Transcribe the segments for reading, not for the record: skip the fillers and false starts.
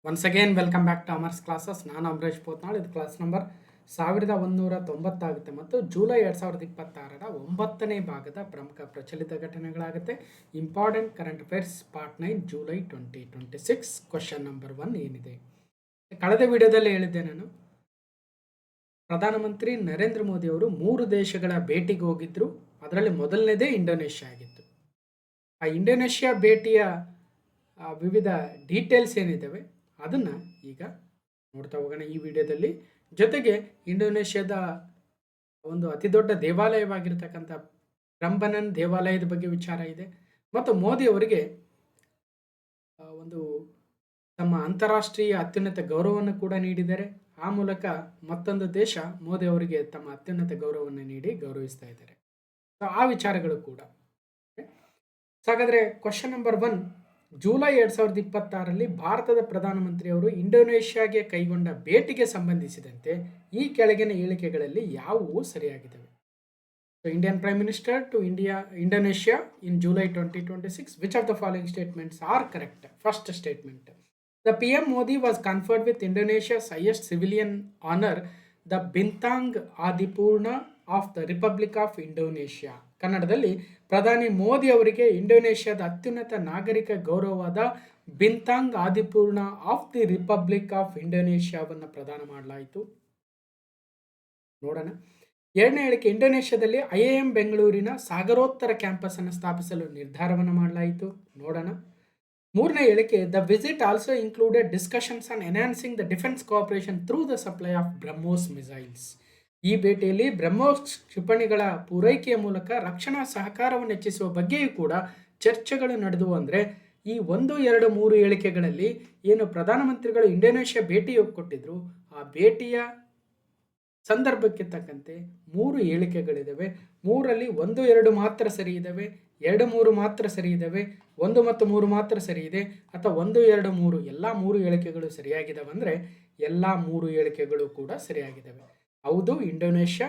Once again welcome back to Amar's classes. ನಾನು ಅಮರೇಶ್ ಪೋತ್ನಾಳ್. ಇದು class number 1190 ಆಗುತ್ತೆ ಮತ್ತು ಜುಲೈ 2026 9ನೇ ಭಾಗದ ಪ್ರಮುಖ ಪ್ರಚಲಿತ ಘಟನೆಗಳಾಗುತ್ತೆ. Important current affairs part 9 July 2026. Question number 1 ಏನಿದೆ, ಕಳೆದ ವಿಡಿಯೋದಲ್ಲಿ ಹೇಳಿದ್ದೆ ನಾನು, ಪ್ರಧಾನಮಂತ್ರಿ ನರೇಂದ್ರ ಮೋದಿ ಅವರು 3 ದೇಶಗಳ ಭೇಟಿಗೆ ಹೋಗಿದ್ರು. ಅದರಲ್ಲಿ ಮೊದಲನೇದೇ ಇಂಡೋನೇಷ್ಯಾ ಆಗಿತ್ತು. ಆ ಇಂಡೋನೇಷ್ಯಾ ಭೇಟಿಯ ವಿವಿಧ ಡೀಟೇಲ್ಸ್ ಏನಿದ್ದಾವೆ ಅದನ್ನು ಈಗ ನೋಡ್ತಾ ಹೋಗೋಣ ಈ ವಿಡಿಯೋದಲ್ಲಿ. ಜೊತೆಗೆ ಇಂಡೋನೇಷ್ಯಾದ ಒಂದು ಅತಿ ದೊಡ್ಡ ದೇವಾಲಯವಾಗಿರ್ತಕ್ಕಂಥ ಪ್ರಂಬನನ್ ದೇವಾಲಯದ ಬಗ್ಗೆ ವಿಚಾರ ಇದೆ. ಮತ್ತು ಮೋದಿ ಅವರಿಗೆ ಒಂದು ತಮ್ಮ ಅಂತಾರಾಷ್ಟ್ರೀಯ ಅತ್ಯುನ್ನತ ಗೌರವವನ್ನು ಕೂಡ ನೀಡಿದ್ದಾರೆ. ಆ ಮೂಲಕ ಮತ್ತೊಂದು ದೇಶ ಮೋದಿ ಅವರಿಗೆ ತಮ್ಮ ಅತ್ಯುನ್ನತ ಗೌರವವನ್ನು ನೀಡಿ ಗೌರವಿಸ್ತಾ ಇದ್ದಾರೆ. ಆ ವಿಚಾರಗಳು ಕೂಡ. ಹಾಗಾದರೆ ಕ್ವಶನ್ ನಂಬರ್ 1, ಜುಲೈ 2026ರಲ್ಲಿ ಭಾರತದ ಪ್ರಧಾನಮಂತ್ರಿಯವರು ಇಂಡೋನೇಷ್ಯಾಗೆ ಕೈಗೊಂಡ ಭೇಟಿಗೆ ಸಂಬಂಧಿಸಿದಂತೆ ಈ ಕೆಳಗಿನ ಹೇಳಿಕೆಗಳಲ್ಲಿ ಯಾವುವು ಸರಿಯಾಗಿದ್ದಾವೆ? Indian prime minister to Indonesia in July 2026. Which of the following statements are correct? First statement, the PM Modi was conferred with Indonesia's highest civilian honor, the Bintang Adipurna of the Republic of Indonesia. ಕನ್ನಡದಲ್ಲಿ ಪ್ರಧಾನಿ ಮೋದಿ ಅವರಿಗೆ ಇಂಡೋನೇಷ್ಯಾದ ಅತ್ಯುನ್ನತ ನಾಗರಿಕ ಗೌರವವಾದ Bintang Adipurna of the republic of ಇಂಡೋನೇಷ್ಯಾವನ್ನು ಪ್ರದಾನ ಮಾಡಲಾಯಿತು. ನೋಡೋಣ. ಎರಡನೇ ಹೇಳಿಕೆ, ಇಂಡೋನೇಷ್ಯಾದಲ್ಲಿ IIM ಬೆಂಗಳೂರಿನ ಸಾಗರೋತ್ತರ ಕ್ಯಾಂಪಸ್ ಅನ್ನು ಸ್ಥಾಪಿಸಲು ನಿರ್ಧಾರವನ್ನು ಮಾಡಲಾಯಿತು. ನೋಡೋಣ. ಮೂರನೇ ಹೇಳಿಕೆ, the visit also included discussions on enhancing the defence cooperation through the supply of BrahMos missiles. ಈ ಭೇಟಿಯಲ್ಲಿ ಬ್ರಹ್ಮೋಸ್ ಕ್ಷಿಪಣಿಗಳ ಪೂರೈಕೆಯ ಮೂಲಕ ರಕ್ಷಣಾ ಸಹಕಾರವನ್ನು ಹೆಚ್ಚಿಸುವ ಬಗ್ಗೆಯೂ ಕೂಡ ಚರ್ಚೆಗಳು ನಡೆದವು. ಅಂದರೆ ಈ 1, 2, 3 ಹೇಳಿಕೆಗಳಲ್ಲಿ ಏನು ಪ್ರಧಾನಮಂತ್ರಿಗಳು ಇಂಡೋನೇಷ್ಯಾ ಭೇಟಿ ಕೊಟ್ಟಿದ್ರು, ಆ ಭೇಟಿಯ ಸಂದರ್ಭಕ್ಕೆ ತಕ್ಕಂತೆ 3 ಹೇಳಿಕೆಗಳಿದ್ದಾವೆ. 3ರಲ್ಲಿ 1, 2 ಮಾತ್ರ ಸರಿ ಇದ್ದಾವೆ, 2, 3 ಮಾತ್ರ ಸರಿ ಇದ್ದಾವೆ, 1 ಮತ್ತು 3 ಮಾತ್ರ ಸರಿ ಇದೆ, ಅಥವಾ 1, 2, 3 ಎಲ್ಲ 3 ಹೇಳಿಕೆಗಳು ಸರಿಯಾಗಿದ್ದಾವೆ. ಅಂದರೆ ಎಲ್ಲ 3 ಹೇಳಿಕೆಗಳು ಕೂಡ ಸರಿಯಾಗಿದ್ದಾವೆ. ಹೌದು, ಇಂಡೋನೇಷ್ಯಾ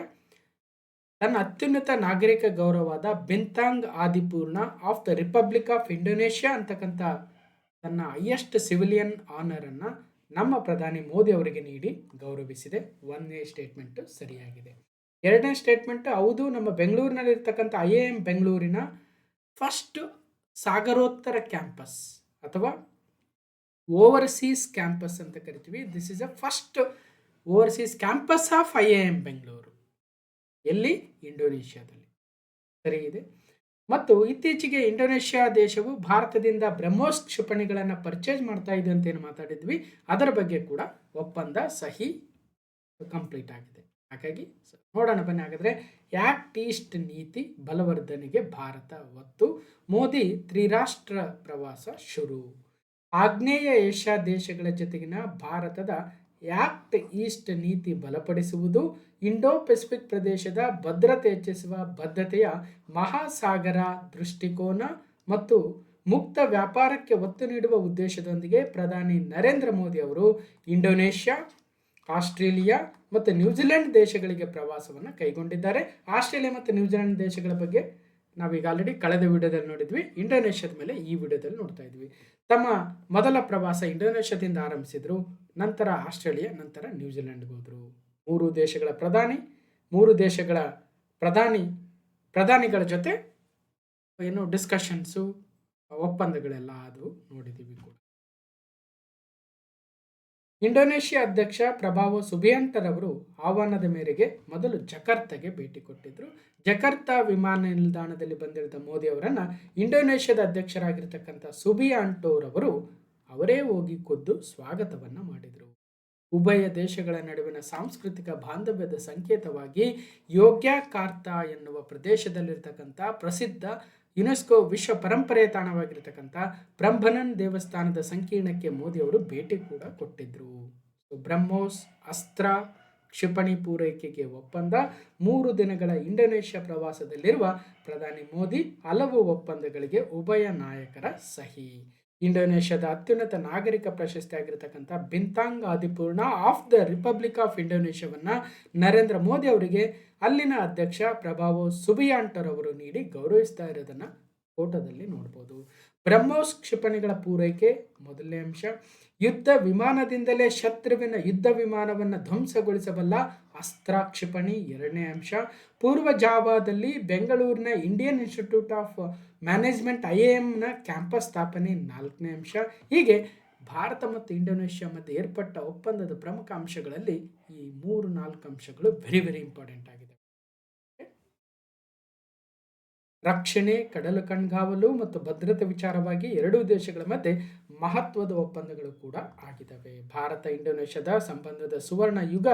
ತನ್ನ ಅತ್ಯುನ್ನತ ನಾಗರಿಕ ಗೌರವವಾದ Bintang Adipurna of the republic of Indonesia ಅಂತಕ್ಕಂಥ ತನ್ನ ಹೈಯೆಸ್ಟ್ ಸಿವಿಲಿಯನ್ ಆನರನ್ನು ನಮ್ಮ ಪ್ರಧಾನಿ ಮೋದಿ ಅವರಿಗೆ ನೀಡಿ ಗೌರವಿಸಿದೆ. 1ನೇ ಸ್ಟೇಟ್ಮೆಂಟ್ ಸರಿಯಾಗಿದೆ. 2ನೇ ಸ್ಟೇಟ್ಮೆಂಟ್, ಹೌದು, ನಮ್ಮ ಬೆಂಗಳೂರಿನಲ್ಲಿರ್ತಕ್ಕಂಥ IIM ಬೆಂಗಳೂರಿನ ಫಸ್ಟ್ ಸಾಗರೋತ್ತರ ಕ್ಯಾಂಪಸ್ ಅಥವಾ ಓವರ್ಸೀಸ್ ಕ್ಯಾಂಪಸ್ ಅಂತ ಕರಿತೀವಿ. This is a first overseas campus of IIM Bengaluru. ಎಲ್ಲಿ? ಇಂಡೋನೇಷ್ಯಾದಲ್ಲಿ. ಸರಿ ಇದೆ. ಮತ್ತು ಇತ್ತೀಚೆಗೆ ಇಂಡೋನೇಷ್ಯಾ ದೇಶವು ಭಾರತದಿಂದ ಬ್ರಹ್ಮೋಸ್ ಕ್ಷಿಪಣಿಗಳನ್ನು ಪರ್ಚೇಸ್ ಮಾಡ್ತಾ ಇದೆ ಅಂತ ಏನು ಮಾತಾಡಿದ್ವಿ, ಅದರ ಬಗ್ಗೆ ಕೂಡ ಒಪ್ಪಂದ ಸಹಿ ಕಂಪ್ಲೀಟ್ ಆಗಿದೆ. ಹಾಗಾಗಿ ನೋಡೋಣ ಬನ್ನಿ. ಹಾಗಾದರೆ ಆಕ್ಟ್ ಈಸ್ಟ್ ನೀತಿ ಬಲವರ್ಧನೆಗೆ ಭಾರತ ಒತ್ತು, ಮೋದಿ ತ್ರಿರಾಷ್ಟ್ರ ಪ್ರವಾಸ ಶುರು. ಆಗ್ನೇಯ ಏಷ್ಯಾ ದೇಶಗಳ ಜೊತೆಗಿನ ಭಾರತದ ಆಕ್ಟ್ ಈಸ್ಟ್ ನೀತಿ ಬಲಪಡಿಸುವುದು ಇಂಡೋ ಪೆಸಿಫಿಕ್ ಪ್ರದೇಶದ ಭದ್ರತೆ ಹೆಚ್ಚಿಸುವ ಬದ್ಧತೆಯ ಮಹಾಸಾಗರ ದೃಷ್ಟಿಕೋನ ಮತ್ತು ಮುಕ್ತ ವ್ಯಾಪಾರಕ್ಕೆ ಒತ್ತು ನೀಡುವ ಉದ್ದೇಶದೊಂದಿಗೆ ಪ್ರಧಾನಿ ನರೇಂದ್ರ ಮೋದಿ ಅವರು ಇಂಡೋನೇಷ್ಯಾ, ಆಸ್ಟ್ರೇಲಿಯಾ ಮತ್ತು ನ್ಯೂಜಿಲೆಂಡ್ ದೇಶಗಳಿಗೆ ಪ್ರವಾಸವನ್ನು ಕೈಗೊಂಡಿದ್ದಾರೆ. ಆಸ್ಟ್ರೇಲಿಯಾ ಮತ್ತು ನ್ಯೂಜಿಲೆಂಡ್ ದೇಶಗಳ ಬಗ್ಗೆ ನಾವೀಗ ಆಲ್ರೆಡಿ ಕಳೆದ ವಿಡಿಯೋದಲ್ಲಿ ನೋಡಿದ್ವಿ. ಇಂಡೋನೇಷ್ಯಾದ ಮೇಲೆ ಈ ವಿಡಿಯೋದಲ್ಲಿ ನೋಡ್ತಾ ಇದ್ವಿ. ತಮ್ಮ ಮೊದಲ ಪ್ರವಾಸ ಇಂಡೋನೇಷ್ಯಾದಿಂದ ಆರಂಭಿಸಿದ್ರು, ನಂತರ ಆಸ್ಟ್ರೇಲಿಯಾ, ನಂತರ ನ್ಯೂಜಿಲೆಂಡ್ಗೆ ಹೋದರು. 3 ದೇಶಗಳ ಪ್ರಧಾನಿ, 3 ದೇಶಗಳ ಪ್ರಧಾನಿಗಳ ಜೊತೆ ಏನು ಡಿಸ್ಕಷನ್ಸು, ಒಪ್ಪಂದಗಳೆಲ್ಲ ಅದು ನೋಡಿದ್ದೀವಿ ಕೂಡ. ಇಂಡೋನೇಷ್ಯಾ ಅಧ್ಯಕ್ಷ ಪ್ರಭಾವೋ ಸುಬಿಯಾಂಟರವರು ಆಹ್ವಾನದ ಮೇರೆಗೆ ಮೊದಲು ಜಕಾರ್ತಾಗೆ ಭೇಟಿ ಕೊಟ್ಟಿದ್ದರು. ಜಕಾರ್ತಾ ವಿಮಾನ ನಿಲ್ದಾಣದಲ್ಲಿ ಬಂದಿದ್ದ ಮೋದಿ ಅವರನ್ನು ಇಂಡೋನೇಷ್ಯಾದ ಅಧ್ಯಕ್ಷರಾಗಿರ್ತಕ್ಕಂಥ ಸುಬಿಯಾಂಟೋರವರು ಅವರೇ ಹೋಗಿ ಖುದ್ದು ಸ್ವಾಗತವನ್ನು ಮಾಡಿದರು. ಉಭಯ ದೇಶಗಳ ನಡುವಿನ ಸಾಂಸ್ಕೃತಿಕ ಬಾಂಧವ್ಯದ ಸಂಕೇತವಾಗಿ ಯೋಗ್ಯಕಾರ್ತಾ ಎನ್ನುವ ಪ್ರದೇಶದಲ್ಲಿರ್ತಕ್ಕಂಥ ಪ್ರಸಿದ್ಧ ಯುನೆಸ್ಕೋ ವಿಶ್ವ ಪರಂಪರೆಯ ತಾಣವಾಗಿರ್ತಕ್ಕಂಥ ಪ್ರಂಬನನ್ ದೇವಸ್ಥಾನದ ಸಂಕೀರ್ಣಕ್ಕೆ ಮೋದಿ ಅವರು ಭೇಟಿ ಕೂಡ ಕೊಟ್ಟಿದ್ದರು. ಬ್ರಹ್ಮೋಸ್ ಅಸ್ತ್ರ ಕ್ಷಿಪಣಿ ಪೂರೈಕೆಗೆ ಒಪ್ಪಂದ. 3 ದಿನಗಳ ಇಂಡೋನೇಷ್ಯಾ ಪ್ರವಾಸದಲ್ಲಿರುವ ಪ್ರಧಾನಿ ಮೋದಿ ಹಲವು ಒಪ್ಪಂದಗಳಿಗೆ ಉಭಯ ನಾಯಕರ ಸಹಿ. ಇಂಡೋನೇಷ್ಯಾದ ಅತ್ಯುನ್ನತ ನಾಗರಿಕ ಪ್ರಶಸ್ತಿ ಆಗಿರತಕ್ಕಂಥ Bintang Adipurna of the republic of ಇಂಡೋನೇಷ್ಯಾವನ್ನು ನರೇಂದ್ರ ಮೋದಿ ಅವರಿಗೆ ಅಲ್ಲಿನ ಅಧ್ಯಕ್ಷ ಪ್ರಭಾವೋ ಸುಬಿಯಾಂಟರ್ ಅವರು ನೀಡಿ ಗೌರವಿಸ್ತಾ ಇರೋದನ್ನು ಫೋಟೋದಲ್ಲಿ ನೋಡ್ಬೋದು. ಬ್ರಹ್ಮೋಸ್ ಕ್ಷಿಪಣಿಗಳ ಪೂರೈಕೆ ಮೊದಲನೇ ಅಂಶ. ಯುದ್ಧ ವಿಮಾನದಿಂದಲೇ ಶತ್ರುವಿನ ಯುದ್ಧ ವಿಮಾನವನ್ನು ಧ್ವಂಸಗೊಳಿಸಬಲ್ಲ ಅಸ್ತ್ರ ಕ್ಷಿಪಣಿ ಎರಡನೇ ಅಂಶ. ಪೂರ್ವ ಜಾವಾದಲ್ಲಿ ಬೆಂಗಳೂರಿನ ಇಂಡಿಯನ್ ಇನ್ಸ್ಟಿಟ್ಯೂಟ್ ಆಫ್ ಮ್ಯಾನೇಜ್ಮೆಂಟ್ IIMನ ಕ್ಯಾಂಪಸ್ ಸ್ಥಾಪನೆ ನಾಲ್ಕನೇ ಅಂಶ. ಹೀಗೆ ಭಾರತ ಮತ್ತು ಇಂಡೋನೇಷ್ಯಾ ಮಧ್ಯೆ ಏರ್ಪಟ್ಟ ಒಪ್ಪಂದದ ಪ್ರಮುಖ ಅಂಶಗಳಲ್ಲಿ ಈ 3-4 ಅಂಶಗಳು ವೆರಿ ವೆರಿ ಇಂಪಾರ್ಟೆಂಟ್ ಆಗಿದೆ. ರಕ್ಷಣೆ, ಕಡಲ ಕಣ್ಗಾವಲು ಮತ್ತು ಭದ್ರತೆ ವಿಚಾರವಾಗಿ ಎರಡೂ ದೇಶಗಳ ಮಧ್ಯೆ ಮಹತ್ವದ ಒಪ್ಪಂದಗಳು ಕೂಡ ಆಗಿದ್ದಾವೆ. ಭಾರತ ಇಂಡೋನೇಷ್ಯಾದ ಸಂಬಂಧದ ಸುವರ್ಣ ಯುಗ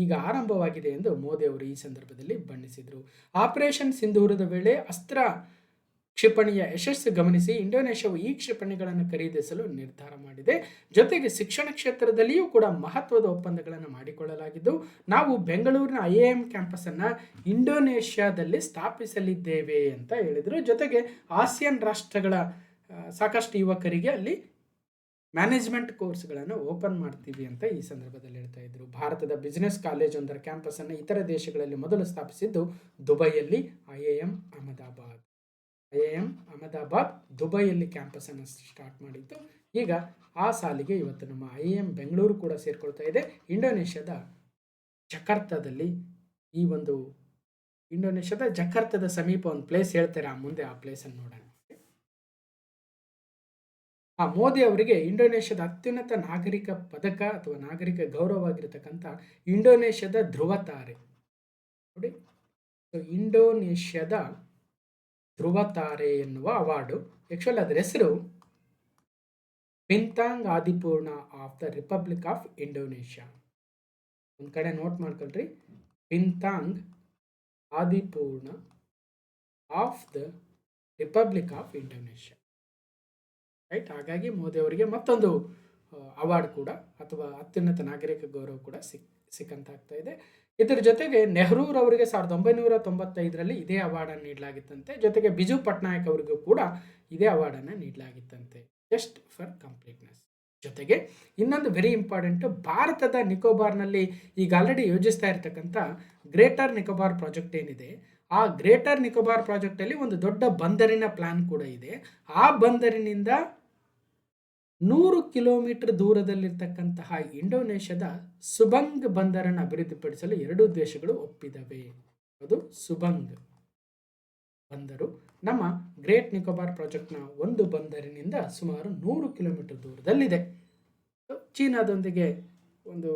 ಈಗ ಆರಂಭವಾಗಿದೆ ಎಂದು ಮೋದಿ ಅವರು ಈ ಸಂದರ್ಭದಲ್ಲಿ ಬಣ್ಣಿಸಿದರು. ಆಪರೇಷನ್ ಸಿಂಧೂರದ ವೇಳೆ ಅಸ್ತ್ರ ಕ್ಷಿಪಣಿಯ ಯಶಸ್ಸು ಗಮನಿಸಿ ಇಂಡೋನೇಷ್ಯಾವು ಈ ಕ್ಷಿಪಣಿಗಳನ್ನು ಖರೀದಿಸಲು ನಿರ್ಧಾರ ಮಾಡಿದೆ. ಜೊತೆಗೆ ಶಿಕ್ಷಣ ಕ್ಷೇತ್ರದಲ್ಲಿಯೂ ಕೂಡ ಮಹತ್ವದ ಒಪ್ಪಂದಗಳನ್ನು ಮಾಡಿಕೊಳ್ಳಲಾಗಿದ್ದು, ನಾವು ಬೆಂಗಳೂರಿನ IIM ಕ್ಯಾಂಪಸನ್ನು ಇಂಡೋನೇಷ್ಯಾದಲ್ಲಿ ಸ್ಥಾಪಿಸಲಿದ್ದೇವೆ ಅಂತ ಹೇಳಿದರು. ಜೊತೆಗೆ ಆಸಿಯಾನ್ ರಾಷ್ಟ್ರಗಳ ಸಾಕಷ್ಟು ಯುವಕರಿಗೆ ಅಲ್ಲಿ ಮ್ಯಾನೇಜ್ಮೆಂಟ್ ಕೋರ್ಸ್ಗಳನ್ನು ಓಪನ್ ಮಾಡ್ತೀವಿ ಅಂತ ಈ ಸಂದರ್ಭದಲ್ಲಿ ಹೇಳ್ತಾ ಇದ್ರು. ಭಾರತದ ಬಿಸಿನೆಸ್ ಕಾಲೇಜ್ ಒಂದರ ಕ್ಯಾಂಪಸನ್ನು ಇತರ ದೇಶಗಳಲ್ಲಿ ಮೊದಲು ಸ್ಥಾಪಿಸಿದ್ದು ದುಬೈಯಲ್ಲಿ IIM ಅಹಮದಾಬಾದ್ ದುಬೈಯಲ್ಲಿ ಕ್ಯಾಂಪಸನ್ನು ಸ್ಟಾರ್ಟ್ ಮಾಡಿತ್ತು. ಈಗ ಆ ಸಾಲಿಗೆ ಇವತ್ತು ನಮ್ಮ IIM ಬೆಂಗಳೂರು ಕೂಡ ಸೇರ್ಕೊಳ್ತಾ ಇದೆ. ಇಂಡೋನೇಷ್ಯಾದ ಜಕಾರ್ತದ ಸಮೀಪ ಒಂದು ಪ್ಲೇಸ್ ಹೇಳ್ತಾರೆ, ಮುಂದೆ ಆ ಪ್ಲೇಸನ್ನು ನೋಡೋಣ. ಮೋದಿ ಅವರಿಗೆ ಇಂಡೋನೇಷ್ಯಾದ ಅತ್ಯುನ್ನತ ನಾಗರಿಕ ಪದಕ ಅಥವಾ ನಾಗರಿಕ ಗೌರವವಾಗಿರ್ತಕ್ಕಂಥ ಇಂಡೋನೇಷ್ಯಾದ ಧ್ರುವ ತಾರೆ ನೋಡಿ. ಇಂಡೋನೇಷ್ಯಾದ ಧ್ರುವ ತಾರೆ ಎನ್ನುವ ಅವಾರ್ಡು, ಆಕ್ಚುಲಿ ಅದರ ಹೆಸರು Bintang Adipurna of the republic of Indonesia. ಒಂದು ಕಡೆ ನೋಟ್ ಮಾಡ್ಕೊಳ್ರಿ, Bintang Adipurna of the republic of Indonesia, right. ಹಾಗಾಗಿ ಮೋದಿ ಅವರಿಗೆ ಮತ್ತೊಂದು ಅವಾರ್ಡ್ ಕೂಡ ಅಥವಾ ಅತ್ಯುನ್ನತ ನಾಗರಿಕ ಗೌರವ ಕೂಡ ಸಿಕ್ಕಂತಾಗ್ತಾ ಇದೆ. ಇದರ ಜೊತೆಗೆ ನೆಹರೂರವರಿಗೆ 1995ರಲ್ಲಿ ಇದೇ ಅವಾರ್ಡನ್ನು ನೀಡಲಾಗಿತ್ತಂತೆ. ಜೊತೆಗೆ ಬಿಜು ಪಟ್ನಾಯಕ್ ಅವರಿಗೂ ಕೂಡ ಇದೇ ಅವಾರ್ಡನ್ನು ನೀಡಲಾಗಿತ್ತಂತೆ, ಜಸ್ಟ್ ಫಾರ್ ಕಂಪ್ಲೀಟ್ನೆಸ್. ಜೊತೆಗೆ ಇನ್ನೊಂದು ವೆರಿ ಇಂಪಾರ್ಟೆಂಟು, ಭಾರತದ ನಿಕೋಬಾರ್ನಲ್ಲಿ ಈಗ ಆಲ್ರೆಡಿ ಯೋಜಿಸ್ತಾ ಇರತಕ್ಕಂಥ ಗ್ರೇಟರ್ ನಿಕೋಬಾರ್ ಪ್ರಾಜೆಕ್ಟ್ ಏನಿದೆ, ಆ ಗ್ರೇಟರ್ ನಿಕೋಬಾರ್ ಪ್ರಾಜೆಕ್ಟಲ್ಲಿ ಒಂದು ದೊಡ್ಡ ಬಂದರಿನ ಪ್ಲಾನ್ ಕೂಡ ಇದೆ. ಆ ಬಂದರಿನಿಂದ 100 ಕಿಲೋಮೀಟರ್ ದೂರದಲ್ಲಿರ್ತಕ್ಕಂತಹ ಇಂಡೋನೇಷ್ಯಾದ ಸುಬಂಗ್ ಬಂದರನ್ನು ಅಭಿವೃದ್ಧಿಪಡಿಸಲು ಎರಡೂ ದೇಶಗಳು ಒಪ್ಪಿದವೆ. ಅದು ಸುಬಂಗ್ ಬಂದರು ನಮ್ಮ ಗ್ರೇಟ್ ನಿಕೋಬಾರ್ ಪ್ರಾಜೆಕ್ಟ್ನ ಒಂದು ಬಂದರಿನಿಂದ ಸುಮಾರು 100 ಕಿಲೋಮೀಟರ್ ದೂರದಲ್ಲಿದೆ. ಚೀನಾದೊಂದಿಗೆ ಒಂದು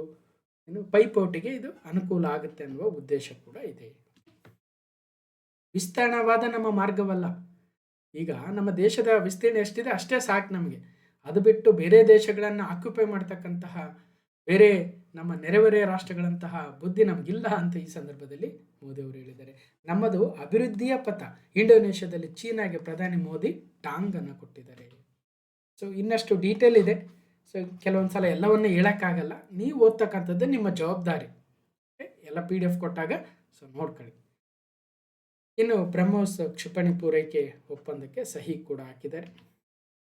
ಪೈಪೋಟಿಗೆ ಇದು ಅನುಕೂಲ ಆಗುತ್ತೆ ಅನ್ನುವ ಉದ್ದೇಶ ಕೂಡ ಇದೆ. ವಿಸ್ತರಣವಾದ ನಮ್ಮ ಮಾರ್ಗವಲ್ಲ. ಈಗ ನಮ್ಮ ದೇಶದ ವಿಸ್ತೀರ್ಣ ಎಷ್ಟಿದೆ ಅಷ್ಟೇ ಸಾಕು ನಮಗೆ. ಅದು ಬಿಟ್ಟು ಬೇರೆ ದೇಶಗಳನ್ನು ಆಕ್ಯುಪೈ ಮಾಡ್ತಕ್ಕಂತಹ ಬೇರೆ ನಮ್ಮ ನೆರೆಹೊರೆಯ ರಾಷ್ಟ್ರಗಳಂತಹ ಬುದ್ಧಿ ನಮಗಿಲ್ಲ ಅಂತ ಈ ಸಂದರ್ಭದಲ್ಲಿ ಮೋದಿ ಅವರು ಹೇಳಿದ್ದಾರೆ. ನಮ್ಮದು ಅಭಿವೃದ್ಧಿಯ ಪಥ. ಇಂಡೋನೇಷ್ಯಾದಲ್ಲಿ ಚೀನಾಗೆ ಪ್ರಧಾನಿ ಮೋದಿ ಟಾಂಗ್ ಅನ್ನು ಕೊಟ್ಟಿದ್ದಾರೆ. ಸೊ ಇನ್ನಷ್ಟು ಡೀಟೇಲ್ ಇದೆ. ಸೊ ಕೆಲವೊಂದು ಸಲ ಎಲ್ಲವನ್ನೂ ಹೇಳೋಕ್ಕಾಗಲ್ಲ, ನೀವು ಓದ್ತಕ್ಕಂಥದ್ದು ನಿಮ್ಮ ಜವಾಬ್ದಾರಿ. ಎಲ್ಲ PDF ಕೊಟ್ಟಾಗ ಸೊ ನೋಡ್ಕೊಳ್ಳಿ. ಇನ್ನು ಬ್ರಹ್ಮೋಸ್ ಕ್ಷಿಪಣಿ ಪೂರೈಕೆ ಒಪ್ಪಂದಕ್ಕೆ ಸಹಿ ಕೂಡ ಹಾಕಿದ್ದಾರೆ.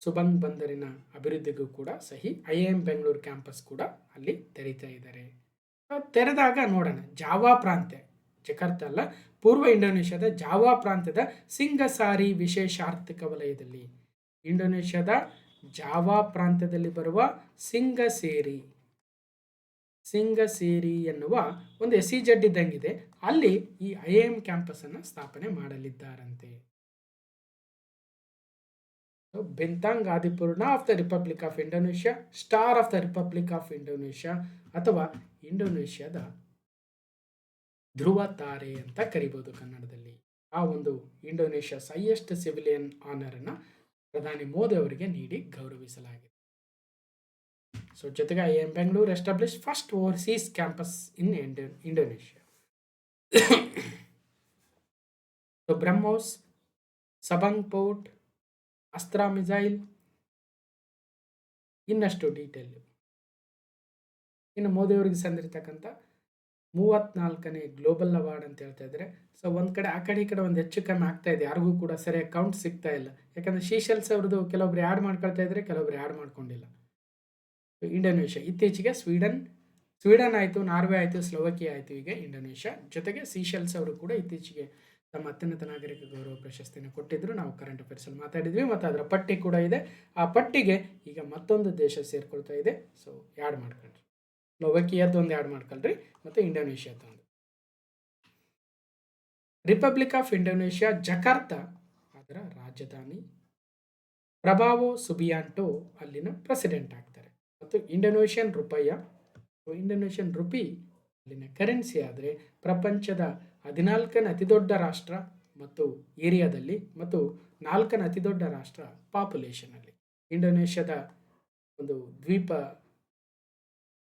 ಸುಬಂಗ್ ಬಂದರಿನ ಅಭಿವೃದ್ಧಿಗೂ ಕೂಡ ಸಹಿ. IIM ಬೆಂಗಳೂರು ಕ್ಯಾಂಪಸ್ ಕೂಡ ಅಲ್ಲಿ ತೆರೀತಾ ಇದ್ದಾರೆ. ತೆರೆದಾಗ ನೋಡೋಣ, ಜಾವಾ ಪ್ರಾಂತ್ಯ, ಜಕಾರ್ತ ಅಲ್ಲ, ಪೂರ್ವ ಇಂಡೋನೇಷ್ಯಾದ ಜಾವಾ ಪ್ರಾಂತ್ಯದ ಸಿಂಗಸಾರಿ ವಿಶೇಷ ಆರ್ಥಿಕ ವಲಯದಲ್ಲಿ, ಇಂಡೋನೇಷ್ಯಾದ ಜಾವಾ ಪ್ರಾಂತ್ಯದಲ್ಲಿ ಬರುವ ಸಿಂಗಸೇರಿ ಎನ್ನುವ ಒಂದು SEZ ಇದ್ದಂಗಿದೆ, ಅಲ್ಲಿ ಈ IIM ಕ್ಯಾಂಪಸನ್ನು ಸ್ಥಾಪನೆ ಮಾಡಲಿದ್ದಾರಂತೆ. Bintang Adipurna of the republic of Indonesia, Star of the republic of Indonesia ಅಥವಾ ಇಂಡೋನೇಷ್ಯಾದ ಧ್ರುವ ತಾರೆ ಅಂತ ಕರಿಬೋದು ಕನ್ನಡದಲ್ಲಿ. ಆ ಒಂದು ಇಂಡೋನೇಷ್ಯಾಸ್ ಹೈಯೆಸ್ಟ್ ಸಿವಿಲಿಯನ್ ಆನರನ್ನು ಪ್ರಧಾನಿ ಮೋದಿ ಅವರಿಗೆ ನೀಡಿ ಗೌರವಿಸಲಾಗಿದೆ. ಸೊ ಜೊತೆಗೆ IIM Bengaluru establish first overseas campus in Indonesia. BrahMos, Sabang port, Astra missile, ಇನ್ನಷ್ಟು ಡೀಟೇಲ್. ಇನ್ನು ಮೋದಿ ಅವರಿಗೆ ಸಂದಿರ್ತಕ್ಕಂಥ 34ನೇ ಗ್ಲೋಬಲ್ ಅವಾರ್ಡ್ ಅಂತ ಹೇಳ್ತಾ ಇದ್ದಾರೆ. ಸೊ ಒಂದು ಕಡೆ ಆ ಕಡೆ ಈ ಕಡೆ ಒಂದು ಹೆಚ್ಚು ಕಮ್ಮಿ ಆಗ್ತಾ ಇದೆ, ಯಾರಿಗೂ ಕೂಡ ಸರಿಯಾಗಿ ಕೌಂಟ್ ಸಿಗ್ತಾ ಇಲ್ಲ. ಯಾಕಂದರೆ ಶೀಶೆಲ್ಸ್ ಅವ್ರದ್ದು ಕೆಲವೊಬ್ರು ಆ್ಯಡ್ ಮಾಡ್ಕೊಳ್ತಾ ಇದ್ದಾರೆ, ಕೆಲವೊಬ್ರು ಆ್ಯಡ್ ಮಾಡ್ಕೊಂಡಿಲ್ಲ. ಇಂಡೋನೇಷ್ಯಾ ಇತ್ತೀಚೆಗೆ ಸ್ವೀಡನ್ ಆಯಿತು, ನಾರ್ವೆ ಆಯಿತು, ಸ್ಲೋವಕಿಯಾ ಆಯಿತು, ಈಗ ಇಂಡೋನೇಷ್ಯಾ. ಜೊತೆಗೆ ಸೀಶೆಲ್ಸ್ ಅವರು ಕೂಡ ಇತ್ತೀಚೆಗೆ ತಮ್ಮ ಅತ್ಯುನ್ನತ ನಾಗರಿಕ ಗೌರವ ಪ್ರಶಸ್ತಿಯನ್ನು ಕೊಟ್ಟಿದ್ರು. ನಾವು ಕರೆಂಟ್ ಅಫೇರ್ಸಲ್ಲಿ ಮಾತಾಡಿದ್ವಿ ಮತ್ತು ಅದರ ಪಟ್ಟಿ ಕೂಡ ಇದೆ. ಆ ಪಟ್ಟಿಗೆ ಈಗ ಮತ್ತೊಂದು ದೇಶ ಸೇರ್ಕೊಳ್ತಾ ಇದೆ. ಸೊ ಆ್ಯಡ್ ಮಾಡ್ಕೊಳ್ರಿ. ಸ್ಲೋವಕಿಯಾದ್ದು ಒಂದು ಆ್ಯಡ್ ಮಾಡ್ಕೊಳ್ರಿ ಮತ್ತು ಇಂಡೋನೇಷ್ಯಾದ್ದು ಒಂದು. ರಿಪಬ್ಲಿಕ್ ಆಫ್ ಇಂಡೋನೇಷ್ಯಾ ಜಕಾರ್ತಾ ಅದರ ರಾಜಧಾನಿ. ಪ್ರಭಾವೋ ಸುಬಿಯಾಂಟೋ ಅಲ್ಲಿನ ಪ್ರೆಸಿಡೆಂಟ್ ಆಗ್ತಾರೆ. ಮತ್ತು ಇಂಡೋನೇಷ್ಯನ್ ರುಪಿ ಅಲ್ಲಿನ ಕರೆನ್ಸಿ ಆದರೆ ಪ್ರಪಂಚದ 14ನೇ ಅತಿ ದೊಡ್ಡ ರಾಷ್ಟ್ರ ಮತ್ತು ಏರಿಯಾದಲ್ಲಿ ಮತ್ತು 4ನೇ ಅತಿ ದೊಡ್ಡ ರಾಷ್ಟ್ರ ಪಾಪ್ಯುಲೇಷನಲ್ಲಿ. ಇಂಡೋನೇಷ್ಯಾದ ಒಂದು ದ್ವೀಪ